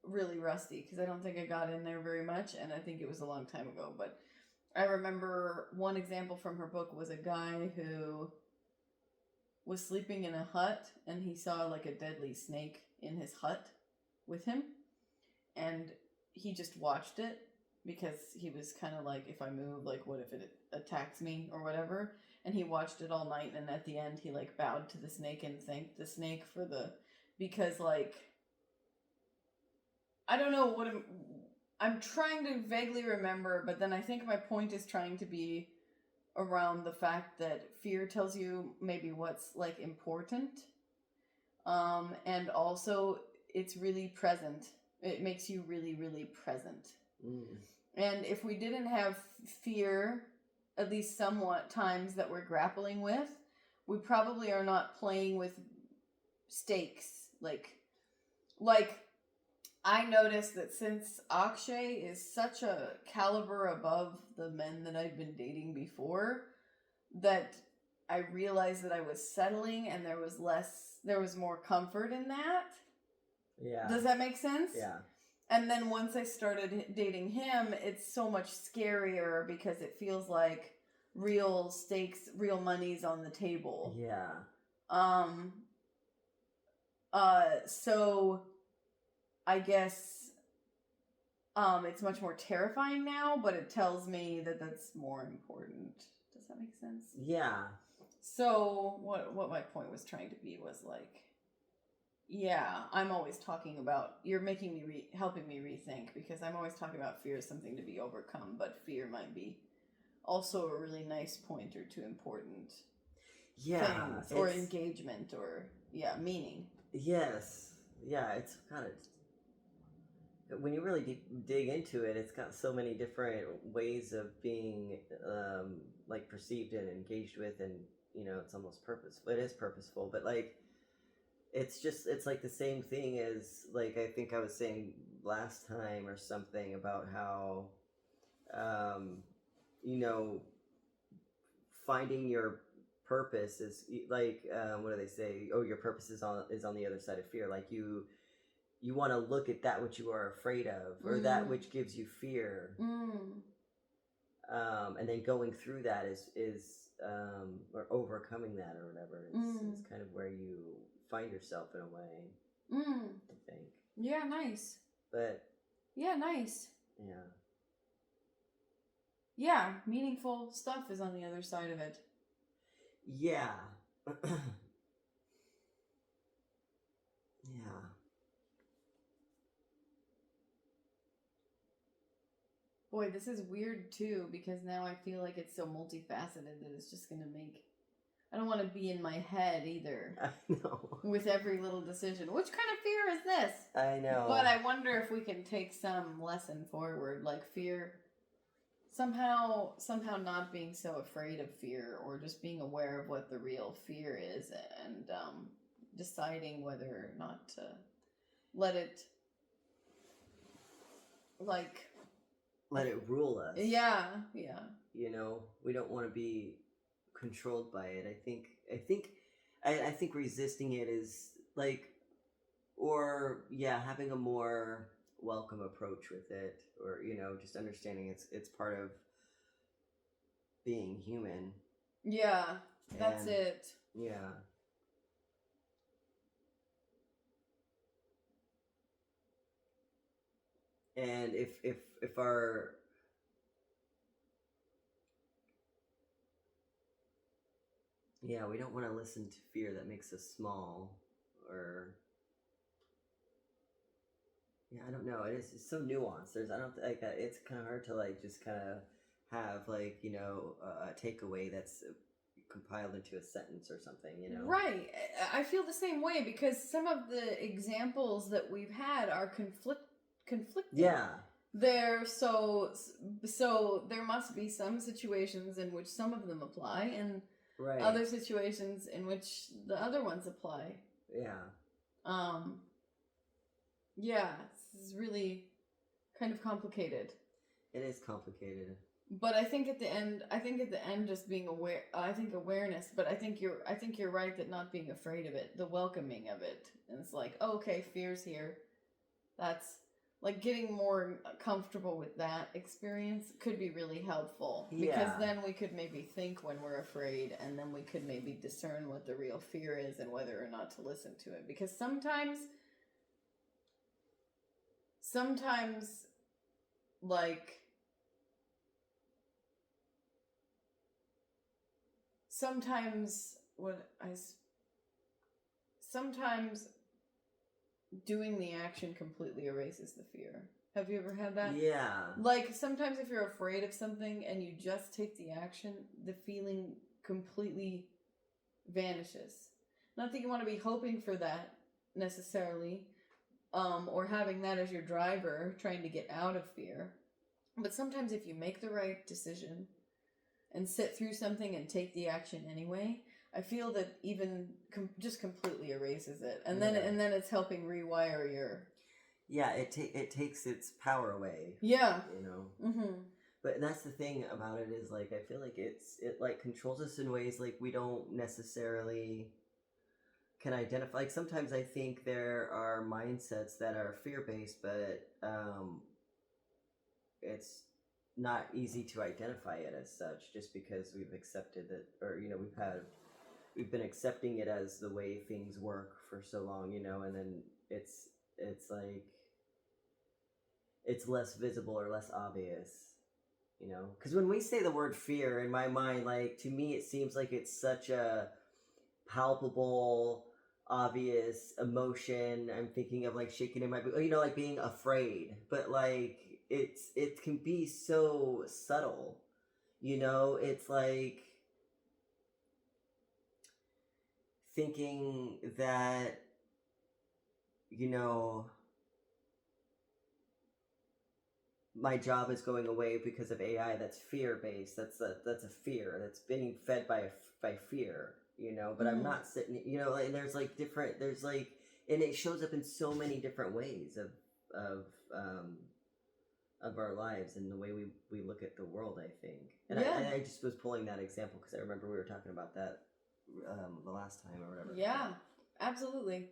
really rusty because I don't think I got in there very much, and I think it was a long time ago, but I remember one example from her book was a guy who was sleeping in a hut and he saw like a deadly snake in his hut with him, and he just watched it because he was kind of like, if I move, like, what if it attacks me or whatever? And he watched it all night, and at the end, he, like, bowed to the snake and thanked the snake for because, like, I don't know what I'm trying to vaguely remember, but then I think my point is trying to be around the fact that fear tells you maybe what's, like, important. And also, it's really present. It makes you really, really present. And if we didn't have fear, at least somewhat times that we're grappling with, we probably are not playing with stakes. Like I noticed that since Akshay is such a caliber above the men that I've been dating before, that I realized that I was settling and there was more comfort in that. Yeah. Does that make sense? Yeah. And then once I started dating him, it's so much scarier because it feels like real stakes, real money's on the table. Yeah. So I guess it's much more terrifying now, but it tells me that that's more important. Does that make sense? Yeah. So what my point was trying to be was like, yeah, I'm always talking about, you're making me helping me rethink, because I'm always talking about fear as something to be overcome, but fear might be also a really nice pointer to important things or engagement or meaning. Yes. Yeah, it's kind of, when you really dig into it, it's got so many different ways of being like perceived and engaged with, and it's almost purposeful. It is purposeful, but like it's like the same thing as, like, I think I was saying last time or something about how finding your purpose is like, what do they say? Oh, your purpose is on the other side of fear. Like you want to look at that which you are afraid of, or that which gives you fear, and then going through that is or overcoming that or whatever is kind of where you find yourself in a way. I think. Yeah, nice. But yeah, nice. Yeah. Yeah, meaningful stuff is on the other side of it. Yeah. Yeah. Boy, this is weird too, because now I feel like it's so multifaceted that it's just gonna make... I don't want to be in my head either. I know. With every little decision. Which kind of fear is this? I know. But I wonder if we can take some lesson forward, like fear... Somehow not being so afraid of fear, or just being aware of what the real fear is, and deciding whether or not to let it, like... Let it rule us. Yeah. We don't want to be controlled by it. I think resisting it is like, or having a more welcome approach with it, or just understanding it's part of being human. Yeah, that's it. Yeah. And if our we don't want to listen to fear that makes us small, or I don't know. It's so nuanced. It's kind of hard to like just kind of have like a takeaway that's compiled into a sentence or something. Right. I feel the same way, because some of the examples that we've had are conflicting. Yeah. So there must be some situations in which some of them apply, and other situations in which the other ones apply. Yeah. Yeah, this is really kind of complicated. It is complicated. But I think at the end, just being aware. I think awareness, but I think you're right that not being afraid of it, the welcoming of it, and it's like, oh, okay, fear's here. That's like getting more comfortable with that experience could be really helpful, because then we could maybe think when we're afraid, and then we could maybe discern what the real fear is and whether or not to listen to it. Because sometimes like sometimes sometimes doing the action completely erases the fear. Have you ever had that? Yeah. Like, sometimes if you're afraid of something and you just take the action, the feeling completely vanishes. Not that you want to be hoping for that necessarily, or having that as your driver, trying to get out of fear. But sometimes if you make the right decision and sit through something and take the action anyway, I feel that even just completely erases it, and then it's helping rewire your. Yeah, it takes its power away. Yeah. You know. Mm-hmm. But that's the thing about it is like I feel like it like controls us in ways like we don't necessarily can identify. Like sometimes I think there are mindsets that are fear based, but it's not easy to identify it as such just because we've accepted that, or you know, we've been accepting it as the way things work for so long, you know, and then it's like it's less visible or less obvious, you know, because when we say the word fear, in my mind, like to me it seems like it's such a palpable, obvious emotion. I'm thinking of like shaking in my boot, you know, like being afraid, but like it can be so subtle, you know. It's like thinking that, you know, my job is going away because of AI. That's fear based. That's a fear that's being fed by fear, you know. But I'm not sitting, you know. And there's like different. There's like, and it shows up in so many different ways of our lives and the way we look at the world. I think, and I just was pulling that example because I remember we were talking about that the last time or whatever. Yeah, absolutely.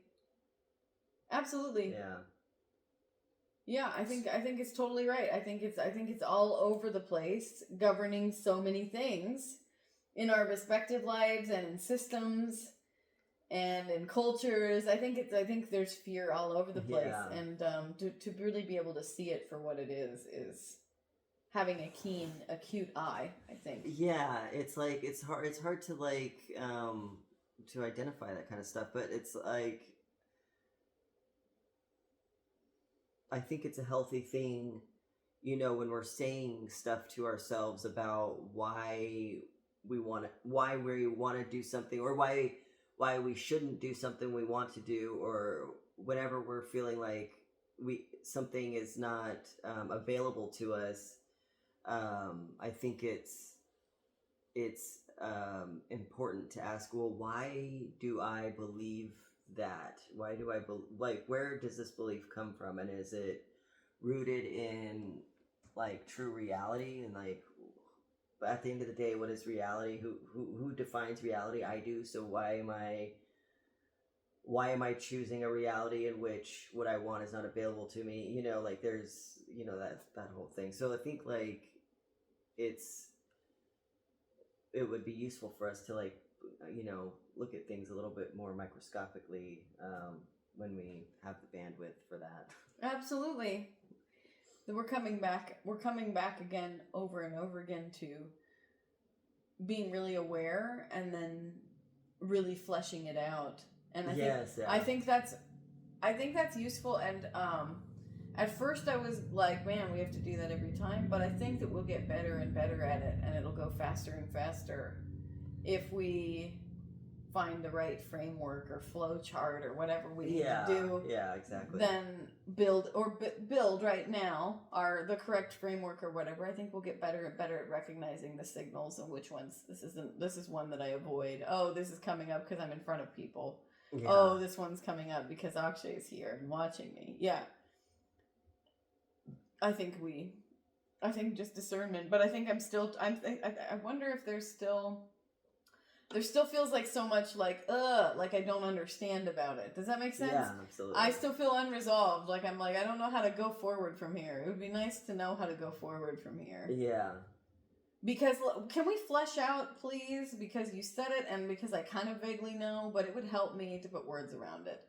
Yeah. Yeah, I think it's totally right. I think it's all over the place, governing so many things in our respective lives and in systems and in cultures. I think there's fear all over the place, and to really be able to see it for what it is having a acute eye, I think. Yeah, it's like it's hard to like to identify that kind of stuff, but it's like I think it's a healthy thing, you know, when we're saying stuff to ourselves about why we want to do something, or why we shouldn't do something we want to do, or whenever we're feeling like something is not available to us. I think it's important to ask, well, why do I believe that? Why do I like, where does this belief come from, and is it rooted in like true reality? And like, but at the end of the day, what is reality? Who defines reality? I do. So why am I choosing a reality in which what I want is not available to me? You know, like there's, you know, that whole thing. So I think like it would be useful for us to like, you know, look at things a little bit more microscopically when we have the bandwidth for that. Absolutely. We're coming back again over and over again to being really aware and then really fleshing it out. And I think that's useful. And at first I was like, man, we have to do that every time, but I think that we'll get better and better at it, and it'll go faster and faster if we find the right framework or flow chart or whatever we need to do. Yeah, exactly. Then build right now the correct framework or whatever. I think we'll get better and better at recognizing the signals and which ones this is one that I avoid. Oh, this is coming up because I'm in front of people. Yeah. Oh, this one's coming up because Akshay's here and watching me. Yeah. I think just discernment, but I think I wonder if there still feels like so much like I don't understand about it. Does that make sense? Yeah, absolutely. I still feel unresolved. Like I'm like, I don't know how to go forward from here. It would be nice to know how to go forward from here. Yeah. Because can we flesh out, please? Because you said it, and because I kind of vaguely know, but it would help me to put words around it.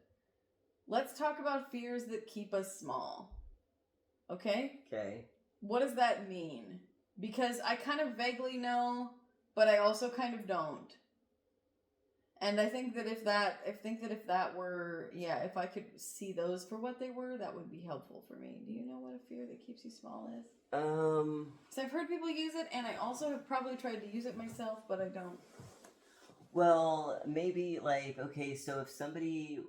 Let's talk about fears that keep us small. Okay? Okay. What does that mean? Because I kind of vaguely know, but I also kind of don't. And I think that if that were, yeah, if I could see those for what they were, that would be helpful for me. Do you know what a fear that keeps you small is? Because I've heard people use it, and I also have probably tried to use it myself, but I don't. Well, maybe like, okay, so if somebody,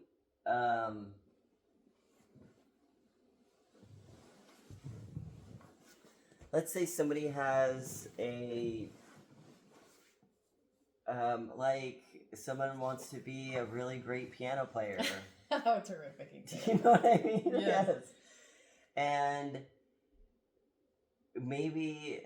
let's say somebody has a, like someone wants to be a really great piano player. Oh, terrific example. You know what I mean? Yes. And maybe,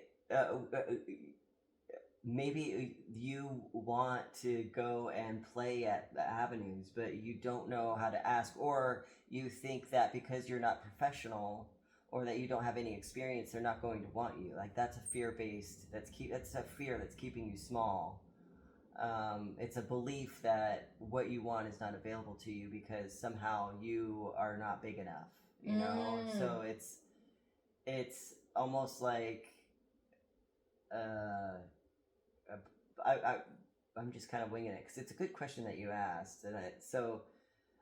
maybe you want to go and play at the avenues, but you don't know how to ask, or you think that because you're not professional or that you don't have any experience, they're not going to want you. Like that's a fear-based. That's a fear that's keeping you small. It's a belief that what you want is not available to you because somehow you are not big enough. You know, so it's almost like I'm just kind of winging it because it's a good question that you asked, and so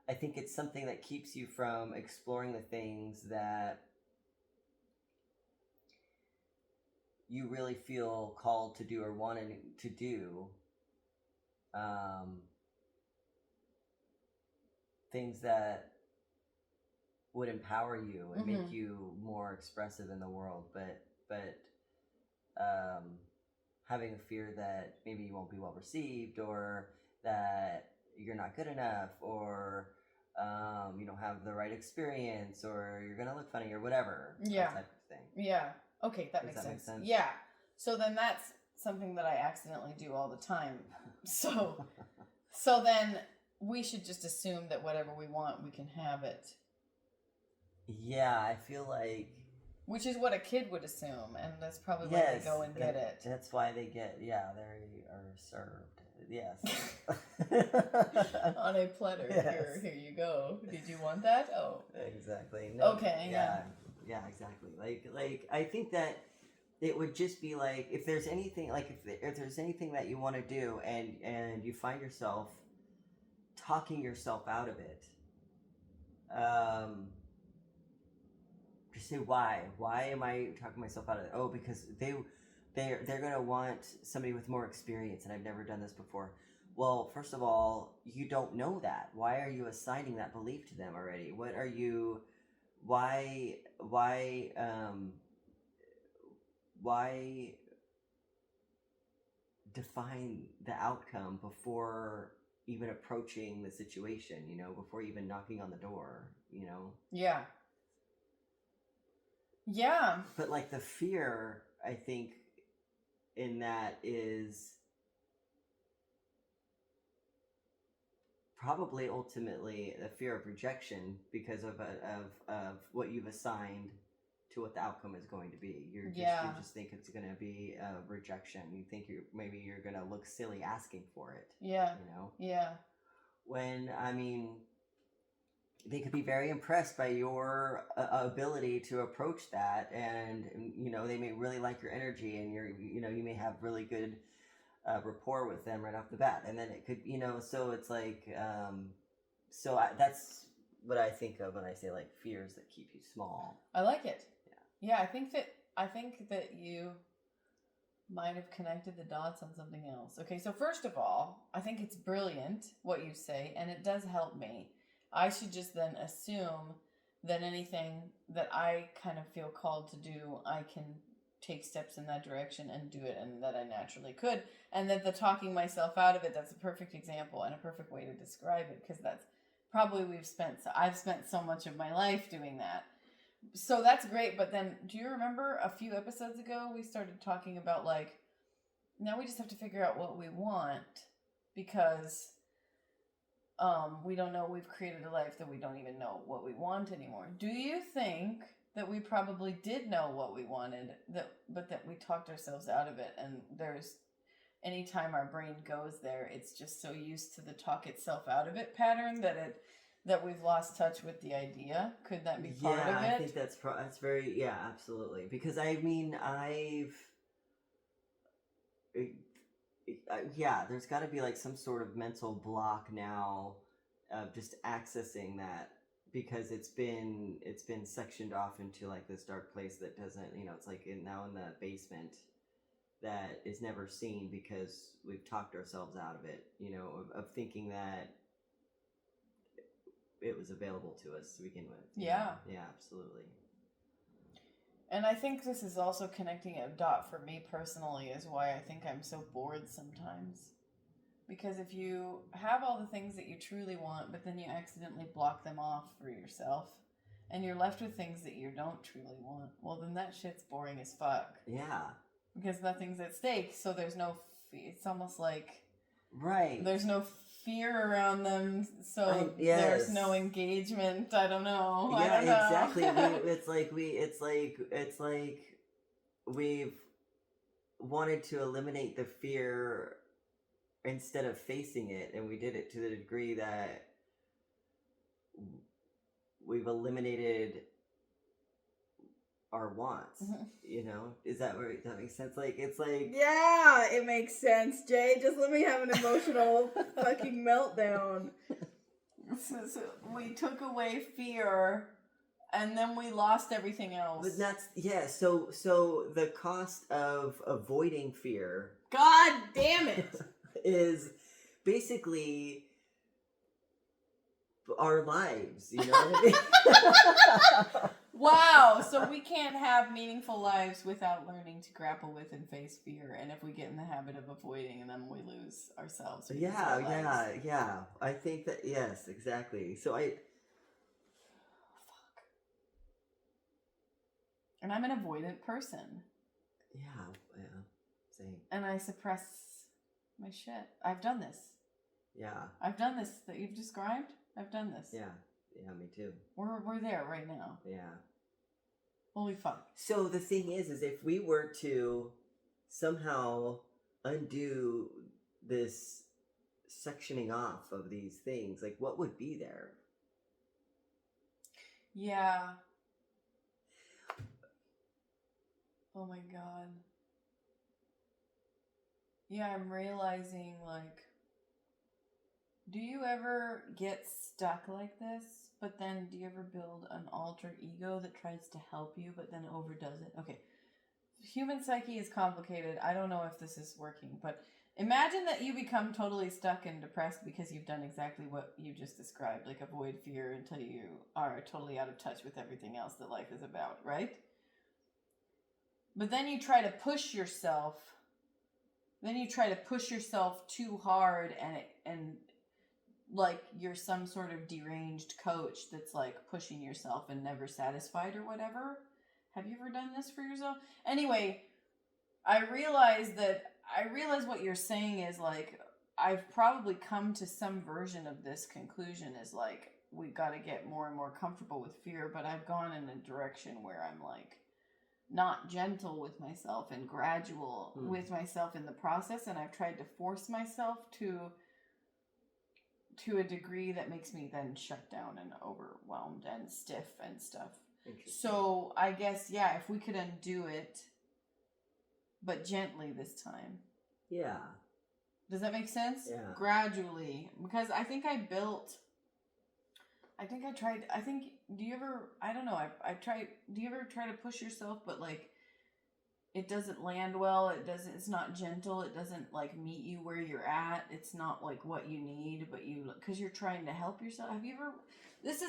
I think it's something that keeps you from exploring the things that you really feel called to do or wanted to do. Things that would empower you and make you more expressive in the world, but having a fear that maybe you won't be well received, or that you're not good enough, or you don't have the right experience, or you're gonna look funny, or whatever. Yeah. That type of thing. Yeah. Okay, that Does makes that sense. make sense? Yeah. So then that's something that I accidentally do all the time. So then we should just assume that whatever we want, we can have it. Yeah, I feel like. Which is what a kid would assume, and that's probably why they go and get it. That's why they get, they are served. Yes. On a platter. Yes. Here you go. Did you want that? Oh. Exactly. No, okay, yeah. Yeah, exactly. Like I think that it would just be like, if there's anything, like if there's anything that you want to do and you find yourself talking yourself out of it, just say why am I talking myself out of it? Oh, because they're gonna want somebody with more experience, and I've never done this before. Well, first of all, you don't know that. Why are you assigning that belief to them already? What are you? Why define the outcome before even approaching the situation? You know, before even knocking on the door. You know. Yeah. Yeah. But like the fear, I think, in that is probably ultimately the fear of rejection because of what you've assigned to what the outcome is going to be. You just think it's going to be a rejection. You think maybe you're going to look silly asking for it. Yeah. You know. Yeah. When I mean, they could be very impressed by your ability to approach that, and you know, they may really like your energy, and you may have really good rapport with them right off the bat, and then it could, so it's like, that's what I think of when I say like fears that keep you small. I like it. Yeah, I think that you might have connected the dots on something else. Okay, so first of all, I think it's brilliant what you say, and it does help me. I should just then assume that anything that I kind of feel called to do, I can take steps in that direction and do it, and that I naturally could. And that the talking myself out of it, that's a perfect example and a perfect way to describe it, because that's probably I've spent so much of my life doing that. So that's great. But then, do you remember a few episodes ago, we started talking about like, now we just have to figure out what we want, because we don't know, we've created a life that we don't even know what we want anymore. Do you think that we probably did know what we wanted, but that we talked ourselves out of it, and there's, anytime our brain goes there, it's just so used to the talk itself out of it pattern that we've lost touch with the idea? Could that be part of it? Yeah, I think that's very, absolutely. Because I mean, yeah, there's got to be like some sort of mental block now of just accessing that, because it's been sectioned off into like this dark place that doesn't, it's like now in the basement that is never seen because we've talked ourselves out of it, of thinking that it was available to us to begin with. Yeah. Yeah, absolutely. And I think this is also connecting a dot for me personally, is why I think I'm so bored sometimes. Because if you have all the things that you truly want, but then you accidentally block them off for yourself, and you're left with things that you don't truly want, well, then that shit's boring as fuck. Yeah. Because nothing's at stake, so there's no... It's almost like... Right. There's no fear around them, so yes. There's no engagement. I don't know. Yeah, I don't know. Exactly. It's like we've wanted to eliminate the fear instead of facing it, and we did it to the degree that we've eliminated our wants. Is that where that makes sense? Like, it's like, yeah, it makes sense, Jay. Just let me have an emotional fucking meltdown. So we took away fear, and then we lost everything else. But that's so the cost of avoiding fear, god damn it, is basically our lives, you know what I mean? Wow, so we can't have meaningful lives without learning to grapple with and face fear. And if we get in the habit of avoiding them, we lose ourselves. Yeah. I think that, yes, exactly. So fuck. And I'm an avoidant person. Yeah, same. And I suppress my shit. I've done this. Yeah. I've done this that you've described. I've done this. Yeah, me too. We're there right now. Yeah. Holy fuck. So the thing is if we were to somehow undo this sectioning off of these things, like, what would be there? Yeah. Oh my god. Yeah, I'm realizing, like, do you ever get stuck like this? But then do you ever build an alter ego that tries to help you but then overdoes it? Okay. Human psyche is complicated. I don't know if this is working, but imagine that you become totally stuck and depressed because you've done exactly what you just described, like avoid fear until you are totally out of touch with everything else that life is about, right? But then you try to push yourself. Then you try to push yourself too hard, and like you're some sort of deranged coach that's like pushing yourself and never satisfied or whatever. Have you ever done this for yourself? Anyway, I realize what you're saying is like, I've probably come to some version of this conclusion is like, we got to get more and more comfortable with fear, but I've gone in a direction where I'm like not gentle with myself and gradual with myself in the process, and I've tried to force myself to a degree that makes me then shut down and overwhelmed and stiff and stuff. So I guess, yeah, if we could undo it, but gently this time. Yeah. Does that make sense? Yeah. Gradually. Because I think do you ever, I don't know, do you ever try to push yourself, but like, it doesn't land well, it's not gentle, it doesn't like meet you where you're at, it's not like what you need, but because you're trying to help yourself. Have you ever,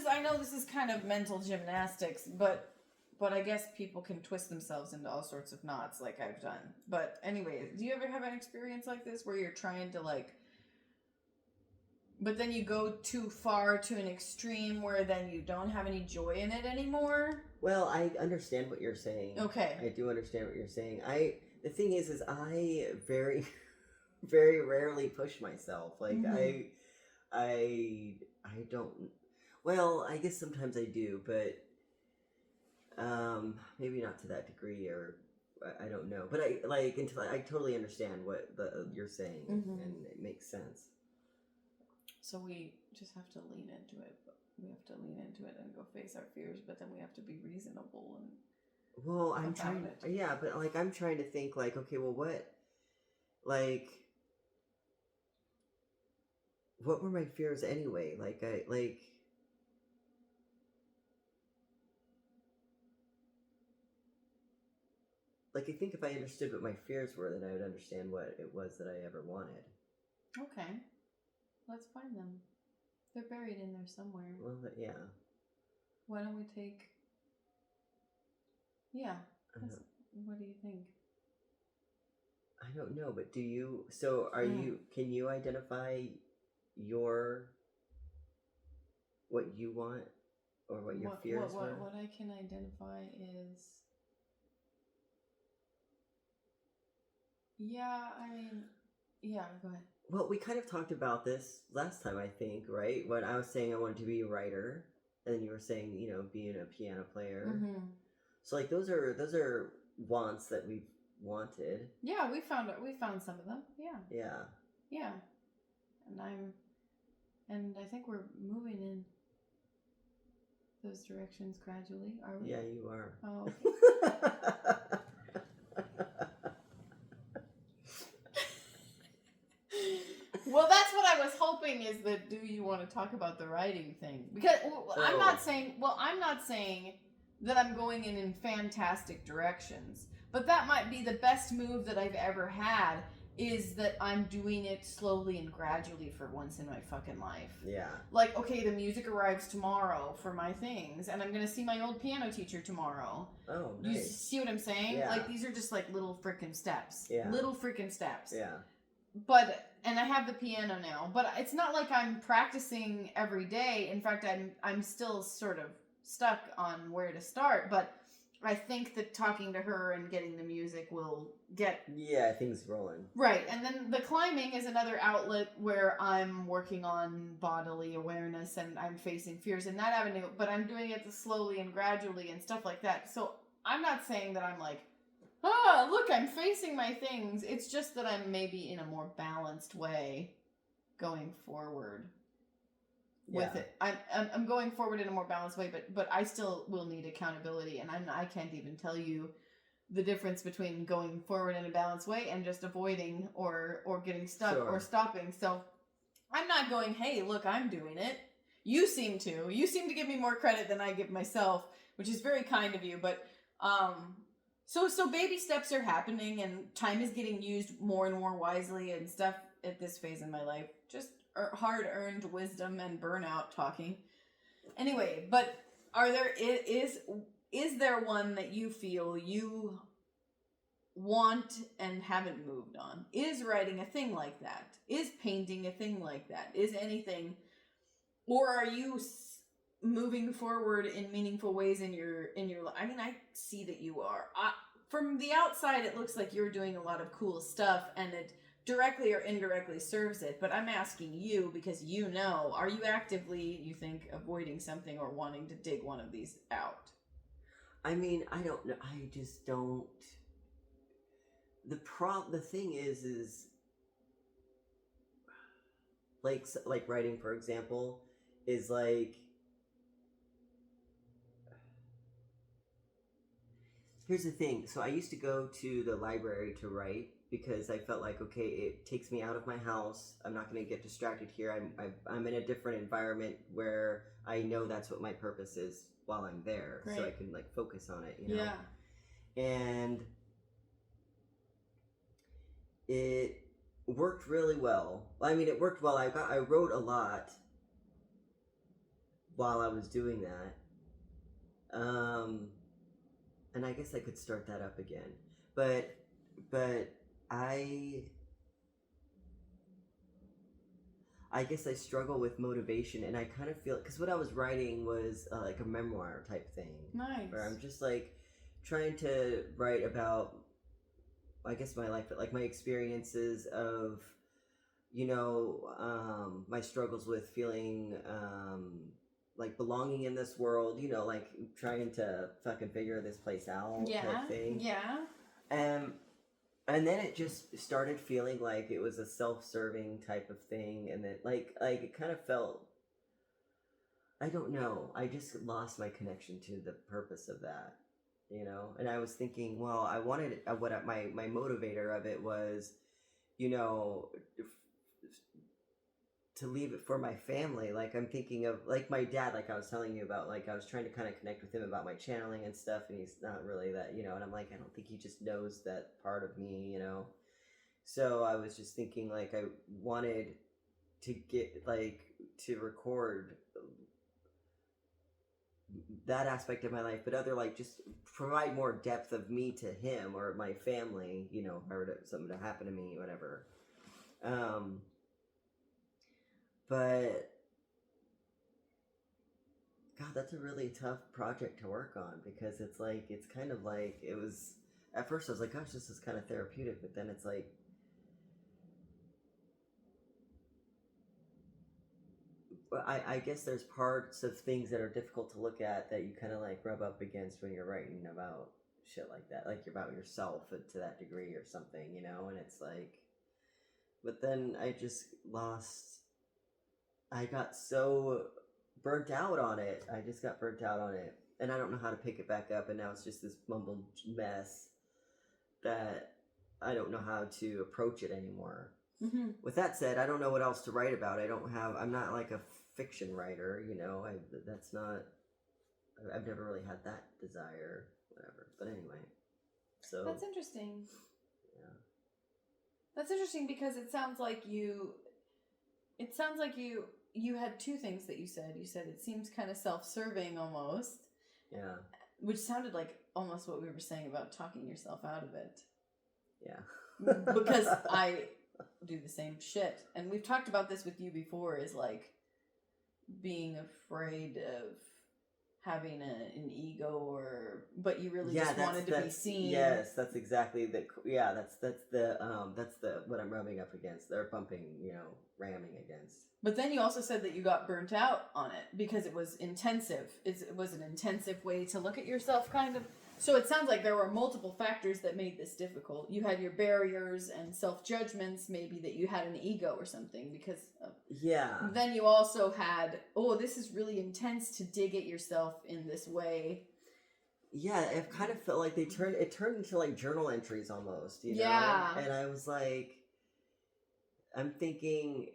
I know this is kind of mental gymnastics, but I guess people can twist themselves into all sorts of knots like I've done. But anyway, do you ever have an experience like this where you're trying to like, but then you go too far to an extreme where then you don't have any joy in it anymore? Well, I understand what you're saying. Okay. I do understand what you're saying. The thing is I very, very rarely push myself. Like, I don't, well, I guess sometimes I do, but maybe not to that degree, or I don't know. But I totally understand what you're saying, and it makes sense. So we just have to lean into it. We have to lean into it and go face our fears, but then we have to be reasonable and. Well, I'm trying to think like, okay, well, what, like, what were my fears anyway? Like I think if I understood what my fears were, then I would understand what it was that I ever wanted. Okay. Let's find them. They're buried in there somewhere. Well, yeah. Why don't we take... Yeah. What do you think? I don't know, but do you... So, can you identify what you want? Or what your fears were? What I can identify is... Yeah, I mean... Yeah, go ahead. Well, we kind of talked about this last time, I think, right? When I was saying I wanted to be a writer, and then you were saying, being a piano player. Mm-hmm. So, like, those are wants that we've wanted. Yeah, we found some of them. Yeah. Yeah. Yeah. And I think we're moving in those directions gradually, are we? Yeah, you are. Oh. Well, that's what I was hoping is that do you want to talk about the writing thing? Because I'm not saying that I'm going in fantastic directions, but that might be the best move that I've ever had is that I'm doing it slowly and gradually for once in my fucking life. Yeah. Like, okay, the music arrives tomorrow for my things, and I'm going to see my old piano teacher tomorrow. Oh, nice. You see what I'm saying? Yeah. Like, these are just like little freaking steps. Yeah. Little freaking steps. Yeah. And I have the piano now, but it's not like I'm practicing every day. In fact, I'm still sort of stuck on where to start, but I think that talking to her and getting the music will get... Yeah, things rolling. Right, and then the climbing is another outlet where I'm working on bodily awareness and I'm facing fears in that avenue, but I'm doing it slowly and gradually and stuff like that. So I'm not saying that I'm like, look, I'm facing my things. It's just that I'm maybe in a more balanced way going forward with it. I'm going forward in a more balanced way, but I still will need accountability, and I can't even tell you the difference between going forward in a balanced way and just avoiding or getting stuck or stopping. So I'm not going, hey, look, I'm doing it. You seem to give me more credit than I give myself, which is very kind of you, but So baby steps are happening, and time is getting used more and more wisely and stuff at this phase in my life. Just hard-earned wisdom and burnout talking. Anyway, but is there one that you feel you want and haven't moved on? Is writing a thing like that? Is painting a thing like that? Is anything, or are you moving forward in meaningful ways in your life? I mean, I see that you are. From the outside, it looks like you're doing a lot of cool stuff, and it directly or indirectly serves it. But I'm asking you because are you actively, you think, avoiding something or wanting to dig one of these out? I mean, I don't know. I just don't. The thing is like writing, for example, is like. Here's the thing. So I used to go to the library to write because I felt like, okay, it takes me out of my house. I'm not going to get distracted here. I'm in a different environment where I know that's what my purpose is while I'm there. Great. So I can like focus on it, Yeah. And it worked really well. I mean, it worked well. I wrote a lot while I was doing that. And I guess I could start that up again. But I guess I struggle with motivation, and I kind of feel, because what I was writing was like a memoir type thing. Nice. Where I'm just like trying to write about, I guess, my life, but like my experiences of, my struggles with feeling like belonging in this world, like trying to fucking figure this place out. Type thing. Yeah. And then it just started feeling like it was a self-serving type of thing, and then like it kind of felt, I don't know, I just lost my connection to the purpose of that, And I was thinking, well, I wanted my motivator of it was, to leave it for my family. Like I'm thinking of like my dad, like I was telling you about, like I was trying to kind of connect with him about my channeling and stuff, and he's not really that, you know, and I'm like, I don't think he just knows that part of me, you know. So I was just thinking like I wanted to get like to record that aspect of my life, but other like just provide more depth of me to him or my family, you know, or something to happen to me, whatever. But God, that's a really tough project to work on, because it's like, it's kind of like, it was, at first I was like, gosh, this is kind of therapeutic, but then it's like, I guess there's parts of things that are difficult to look at that you kind of like rub up against when you're writing about shit like that, like about yourself to that degree or something, you know, and it's like, but then I just lost, I got so burnt out on it. I just got burnt out on it, and I don't know how to pick it back up, and now it's just this mumbled mess that I don't know how to approach it anymore. Mm-hmm. With that said, I don't know what else to write about. I'm not like a fiction writer, you know. I've never really had that desire, whatever. But anyway, so That's interesting. Yeah. That's interesting because it sounds like you had two things that you said. You said it seems kind of self-serving almost. Yeah. Which sounded like almost what we were saying about talking yourself out of it. Yeah. Because I do the same shit. And we've talked about this with you before, is like being afraid of having an ego, but you really just wanted to be seen. Yes, that's exactly that's the what I'm rubbing up against. They're bumping, you know, ramming against. But then you also said that you got burnt out on it because it was intensive. It was an intensive way to look at yourself, kind of. So it sounds like there were multiple factors that made this difficult. You had your barriers and self-judgments, maybe that you had an ego or something because of... Yeah. Then you also had, this is really intense to dig at yourself in this way. Yeah, it kind of felt like it turned into like journal entries almost, you know? Yeah. And I was like, I'm thinking,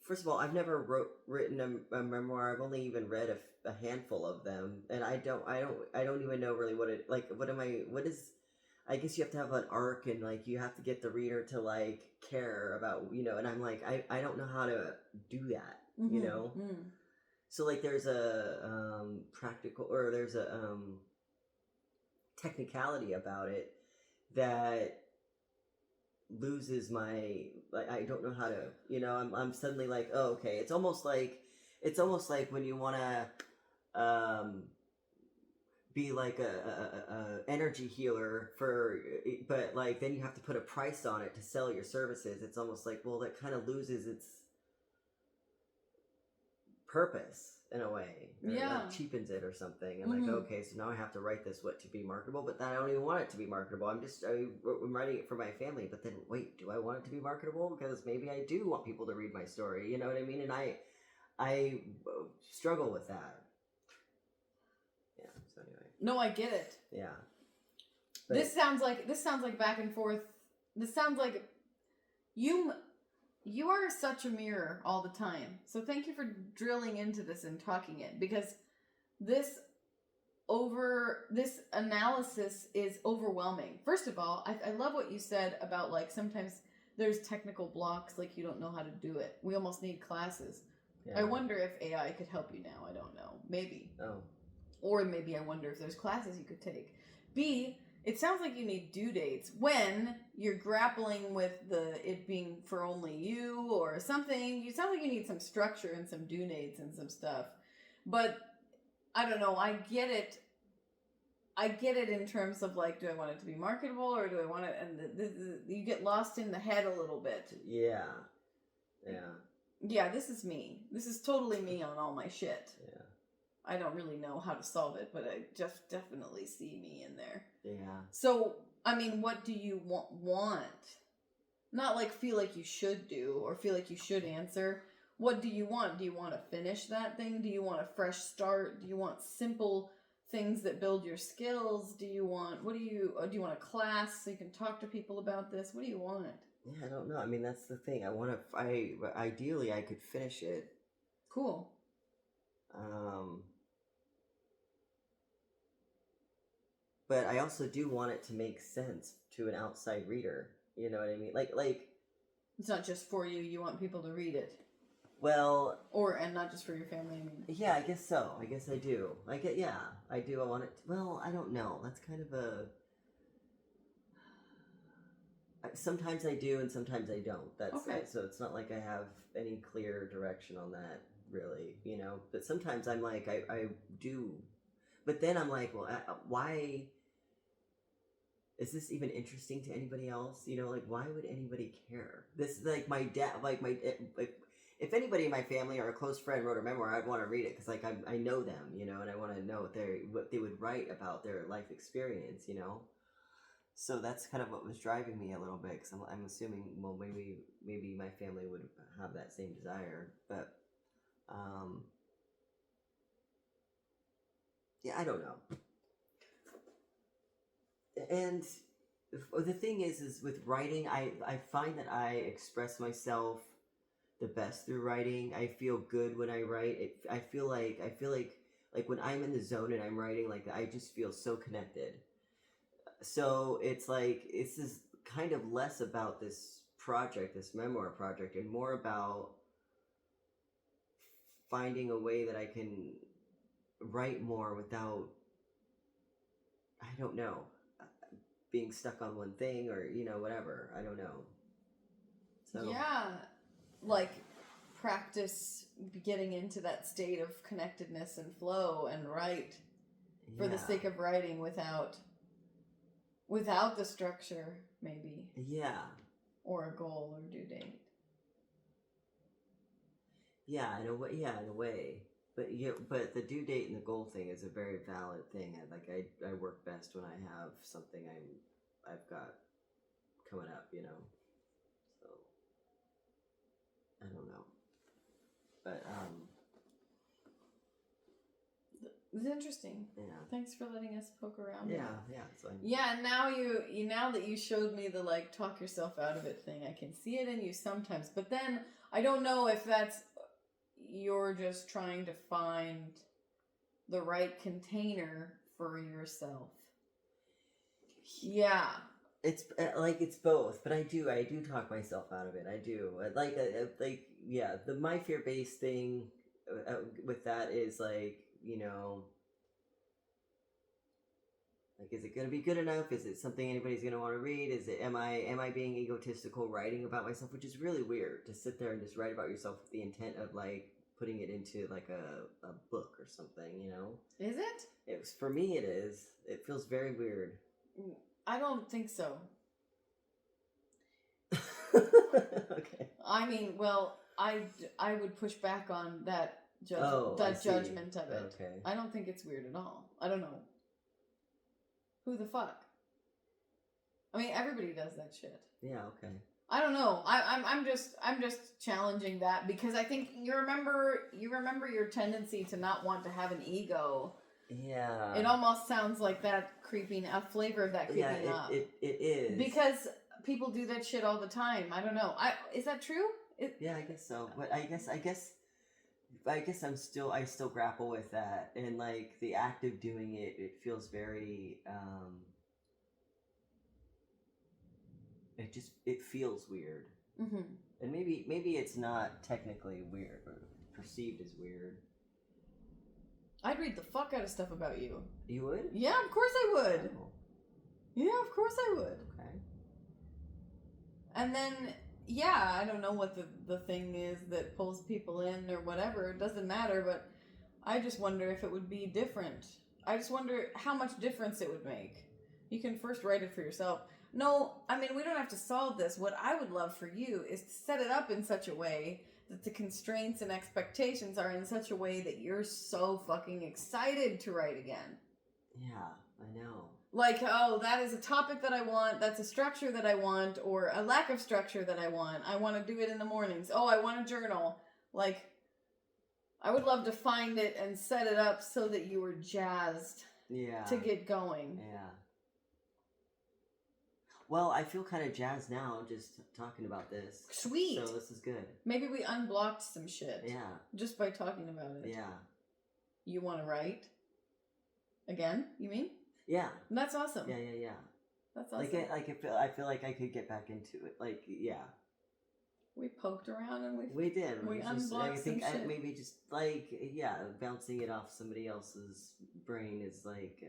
first of all, I've never written a memoir. I've only even read a handful of them, and I don't even know really what I guess you have to have an arc, and like you have to get the reader to like care about, you know, and I'm like, I don't know how to do that, Mm-hmm. you know? Mm. So like there's a there's a technicality about it that loses my, like, I don't know how to, you know, I'm suddenly like, oh, okay, it's almost like when you want to be like a energy healer but like then you have to put a price on it to sell your services. It's almost like, well, that kind of loses its purpose in a way. Yeah. That cheapens it or something. And Mm-hmm. like, okay, so now I have to write this to be marketable, but then I don't even want it to be marketable. I'm writing it for my family, but then wait, do I want it to be marketable? Because maybe I do want people to read my story, you know what I mean? And I struggle with that. Yeah, so anyway. No, I get it. Yeah. But this sounds like back and forth. This sounds like you are such a mirror all the time. So thank you for drilling into this and talking it, because this analysis is overwhelming. First of all, I love what you said about like sometimes there's technical blocks, like you don't know how to do it. We almost need classes. Yeah. I wonder if AI could help you now. I don't know. Maybe. Oh. Or maybe I wonder if there's classes you could take. B, it sounds like you need due dates when you're grappling with it being for only you or something. You sound like you need some structure and some due dates and some stuff. But I don't know. I get it. In terms of like, do I want it to be marketable or do I want it? And you get lost in the head a little bit. Yeah. Yeah. Yeah, this is me. This is totally me on all my shit. Yeah. I don't really know how to solve it, but I just definitely see me in there. Yeah. So, I mean, what do you want? Not like feel like you should do or feel like you should answer. What do you want? Do you want to finish that thing? Do you want a fresh start? Do you want simple things that build your skills? Do you want a class so you can talk to people about this? What do you want? Yeah, I don't know. I mean, that's the thing. Ideally, I could finish it. Cool. Um, but I also do want it to make sense to an outside reader. You know what I mean? Like, It's not just for you. You want people to read it. well, And not just for your family. I mean. yeah, I guess so. I guess I do. Yeah, I do. I want it. Well, I don't know. That's kind of sometimes I do and sometimes I don't. That's Okay. it. So it's not like I have any clear direction on that, really, you know. But sometimes I'm like, I do. But then I'm like, well, why is this even interesting to anybody else? You know, like, why would anybody care? This is like my dad, like, if anybody in my family or a close friend wrote a memoir, I'd want to read it because, like, I know them, you know, and I want to know what they would write about their life experience, you know. So that's kind of what was driving me a little bit, because I'm assuming, well, maybe my family would have that same desire, but yeah, I don't know. And the thing is with writing, I find that I express myself the best through writing. I feel good when I write. I feel like when I'm in the zone and I'm writing, like, I just feel so connected. So it's like, this is kind of less about this project, this memoir project, and more about finding a way that I can write more without, I don't know, being stuck on one thing, or, you know, whatever. I don't know. So Yeah, like practice getting into that state of connectedness and flow and write for the yeah. sake of writing without the structure, maybe, Yeah. or a goal or due date. Yeah, in a way. Yeah, in a way. But the due date and the goal thing is a very valid thing. I work best when I have something I've got coming up, you know. So I don't know. But It's interesting. yeah. Thanks for letting us poke around. Yeah, yeah, it's fine. Yeah, now that you showed me the, like, talk yourself out of it thing, I can see it in you sometimes. But then I don't know if that's you're just trying to find the right container for yourself. Yeah. It's like, it's both, but I do talk myself out of it. I do yeah. My fear based thing with that is, like, you know, like, is it going to be good enough? Is it something anybody's going to want to read? Am I being egotistical writing about myself, which is really weird to sit there and just write about yourself with the intent of, like, putting it into, like, a book or something, you know? Is it? For me, it is. It feels very weird. I don't think so. Okay. I mean, well, I would push back on that judgment of it. Okay. I don't think it's weird at all. I don't know. Who the fuck? I mean, everybody does that shit. Yeah. Okay. I don't know. I'm just challenging that, because I think you remember your tendency to not want to have an ego. Yeah. It almost sounds like that a flavor of that creeping up. It is. Because people do that shit all the time. I don't know. Is that true? Yeah, I guess so. But I guess I still grapple with that, and, like, the act of doing it feels very it feels weird. Mm-hmm. And maybe it's not technically weird or perceived as weird. I'd read the fuck out of stuff about you. You would? Yeah, of course I would. Oh. Yeah, of course I would. Okay. And then, yeah, I don't know what the thing is that pulls people in or whatever. It doesn't matter, but I just wonder if it would be different. I just wonder how much difference it would make. You can first write it for yourself. No, I mean, we don't have to solve this. What I would love for you is to set it up in such a way that the constraints and expectations are in such a way that you're so fucking excited to write again. Yeah, I know. Like, oh, that is a topic that I want, that's a structure that I want, or a lack of structure that I want. I want to do it in the mornings. Oh, I want a journal. Like, I would love to find it and set it up so that you were jazzed Yeah. to get going. Yeah. Well, I feel kind of jazzed now just talking about this. Sweet. So this is good. Maybe we unblocked some shit. Yeah. Just by talking about it. Yeah. You want to write? Again, you mean? Yeah. That's awesome. Yeah. That's awesome. I feel like I could get back into it. Like, yeah. We poked around and we did. We just, unblocked I think some shit. maybe just like bouncing it off somebody else's brain is like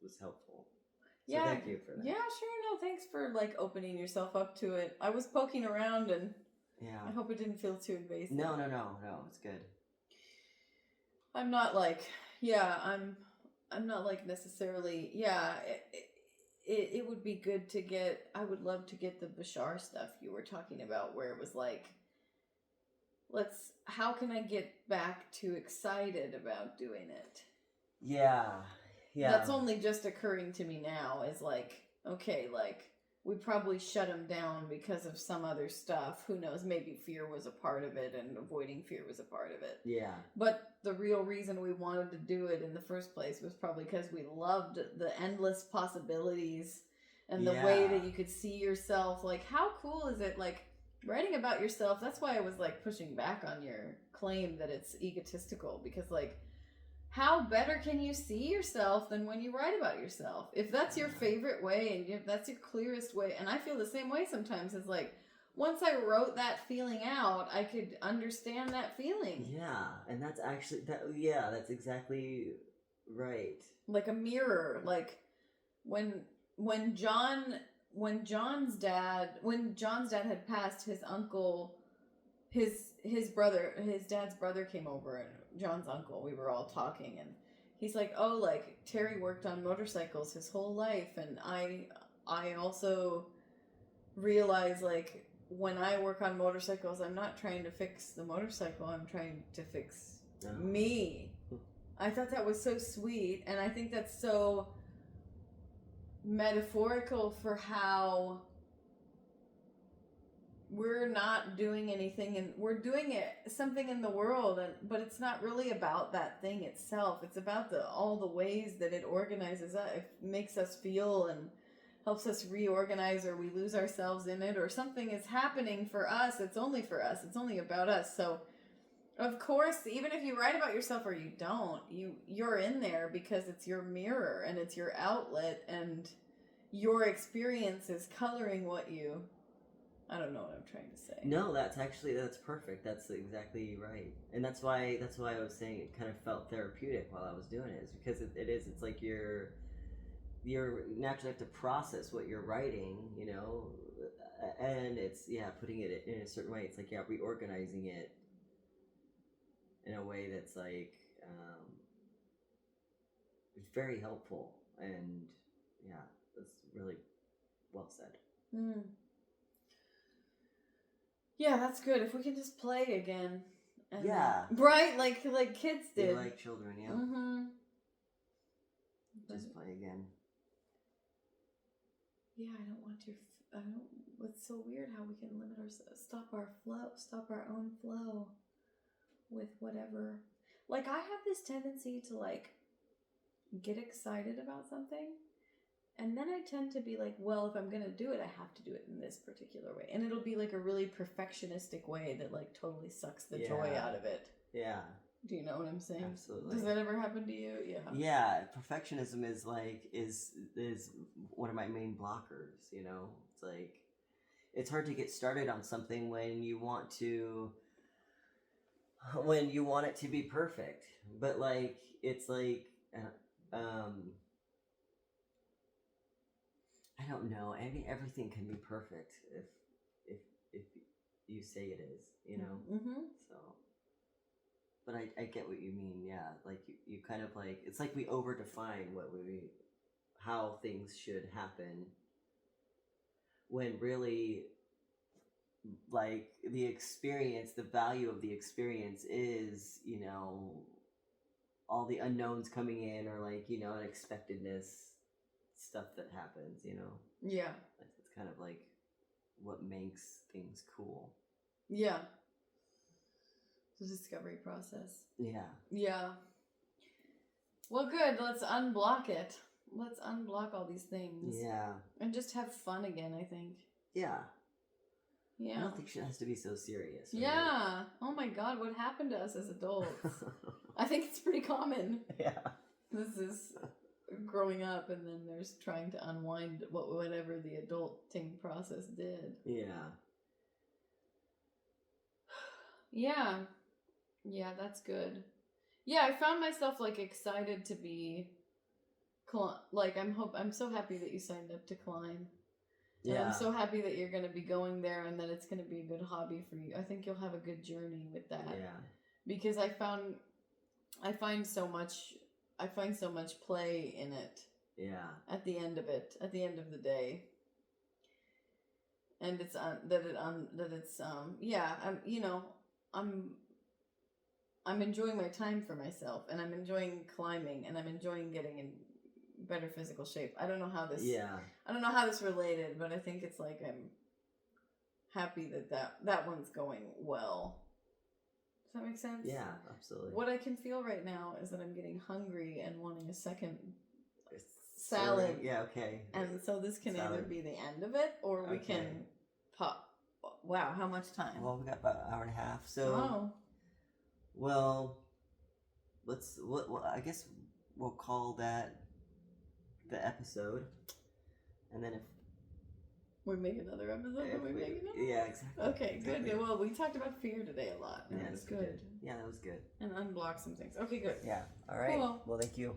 was helpful. So yeah. thank you for that. Yeah, sure. No, thanks for like opening yourself up to it. I was poking around and Yeah. I hope it didn't feel too invasive. No, it's good. I'm not like, I'm not like necessarily, it would be good to get, I would love to get the Bashar stuff you were talking about where it was like, how can I get back to excited about doing it? Yeah. That's only just occurring to me now is like, okay, like, we probably shut him down because of some other stuff. Who knows? Maybe fear was a part of it and avoiding fear was a part of it. Yeah. But the real reason we wanted to do it in the first place was probably because we loved the endless possibilities and the way that you could see yourself. Like, how cool is it? Like, writing about yourself, that's why I was, like, pushing back on your claim that it's egotistical. Because, like, how better can you see yourself than when you write about yourself? If that's your favorite way and if that's your clearest way, and I feel the same way sometimes, it's like, once I wrote that feeling out, I could understand that feeling. Yeah, and that's actually, that's exactly right. Like a mirror, like when John's dad had passed, his uncle, his dad's brother came over, and John's uncle, we were all talking, and he's like, oh, like, Terry worked on motorcycles his whole life, and I also realize, like, when I work on motorcycles, I'm not trying to fix the motorcycle, I'm trying to fix me. I thought that was so sweet, and I think that's so metaphorical for how we're not doing anything, and we're doing something in the world, but it's not really about that thing itself. It's about all the ways that it organizes us, it makes us feel and helps us reorganize, or we lose ourselves in it, or something is happening for us. It's only for us. It's only about us. So, of course, even if you write about yourself or you don't, you're in there because it's your mirror and it's your outlet, and your experience is coloring what you... I don't know what I'm trying to say. No, that's perfect. That's exactly right. And that's why I was saying it kind of felt therapeutic while I was doing it, is because it's like you're naturally have to process what you're writing, you know, and it's, putting it in a certain way. It's like, reorganizing it in a way that's like, it's very helpful, and that's really well said. Yeah, that's good. If we can just play again. And, right? Like kids did. Like children, yeah. Mm-hmm. Just play again. Yeah, it's so weird how we can limit ourselves, stop our own flow with whatever. Like, I have this tendency to, like, get excited about something, and then I tend to be like, well, if I'm going to do it, I have to do it in this particular way. And it'll be like a really perfectionistic way that, like, totally sucks the joy out of it. Yeah. Do you know what I'm saying? Absolutely. Does that ever happen to you? Yeah. Yeah, perfectionism is one of my main blockers, you know? It's like, it's hard to get started on something when you want it to be perfect. But, like, it's like, I don't know. Everything can be perfect if you say it is, you know? Mm-hmm. So, but I get what you mean, yeah. Like, you kind of like, it's like we overdefine how things should happen, when really, like, the experience, the value of the experience is, you know, all the unknowns coming in, or, like, you know, unexpectedness, stuff that happens, you know? Yeah. It's kind of like what makes things cool. Yeah. The discovery process. Yeah. Yeah. Well, good. Let's unblock it. let's unblock all these things. Yeah. And just have fun again, I think. Yeah. I Yeah. don't think shit has to be so serious. Right? Yeah. Oh my god, what happened to us as adults? I think it's pretty common. Yeah. This is growing up, and then there's trying to unwind whatever the adulting process did. Yeah. Yeah. Yeah, that's good. Yeah, I found myself like excited to be like I'm so happy that you signed up to climb. And Yeah. I'm so happy that you're going to be going there and that it's going to be a good hobby for you. I think you'll have a good journey with that. Yeah. Because I find so much play in it. Yeah. At the end of the day. And I'm enjoying my time for myself, and I'm enjoying climbing, and I'm enjoying getting in better physical shape. I don't know how this related, but I think it's like I'm happy that one's going well. Does that make sense? Yeah, absolutely. What I can feel right now is that I'm getting hungry and wanting a second salad. Yeah, okay. And so this can Salad. either be the end of it, or we Okay. can pop. Wow, how much time? Well, we got about an hour and a half. So, Oh, well, I guess we'll call that the episode. And then we make another episode. if we we- making it? yeah, exactly. Okay, exactly. good. Well, we talked about fear today a lot. And Yeah, it was we good. did. Yeah, that was good. And unblock some things. Okay, good. Yeah. All right. Cool. Well, thank you.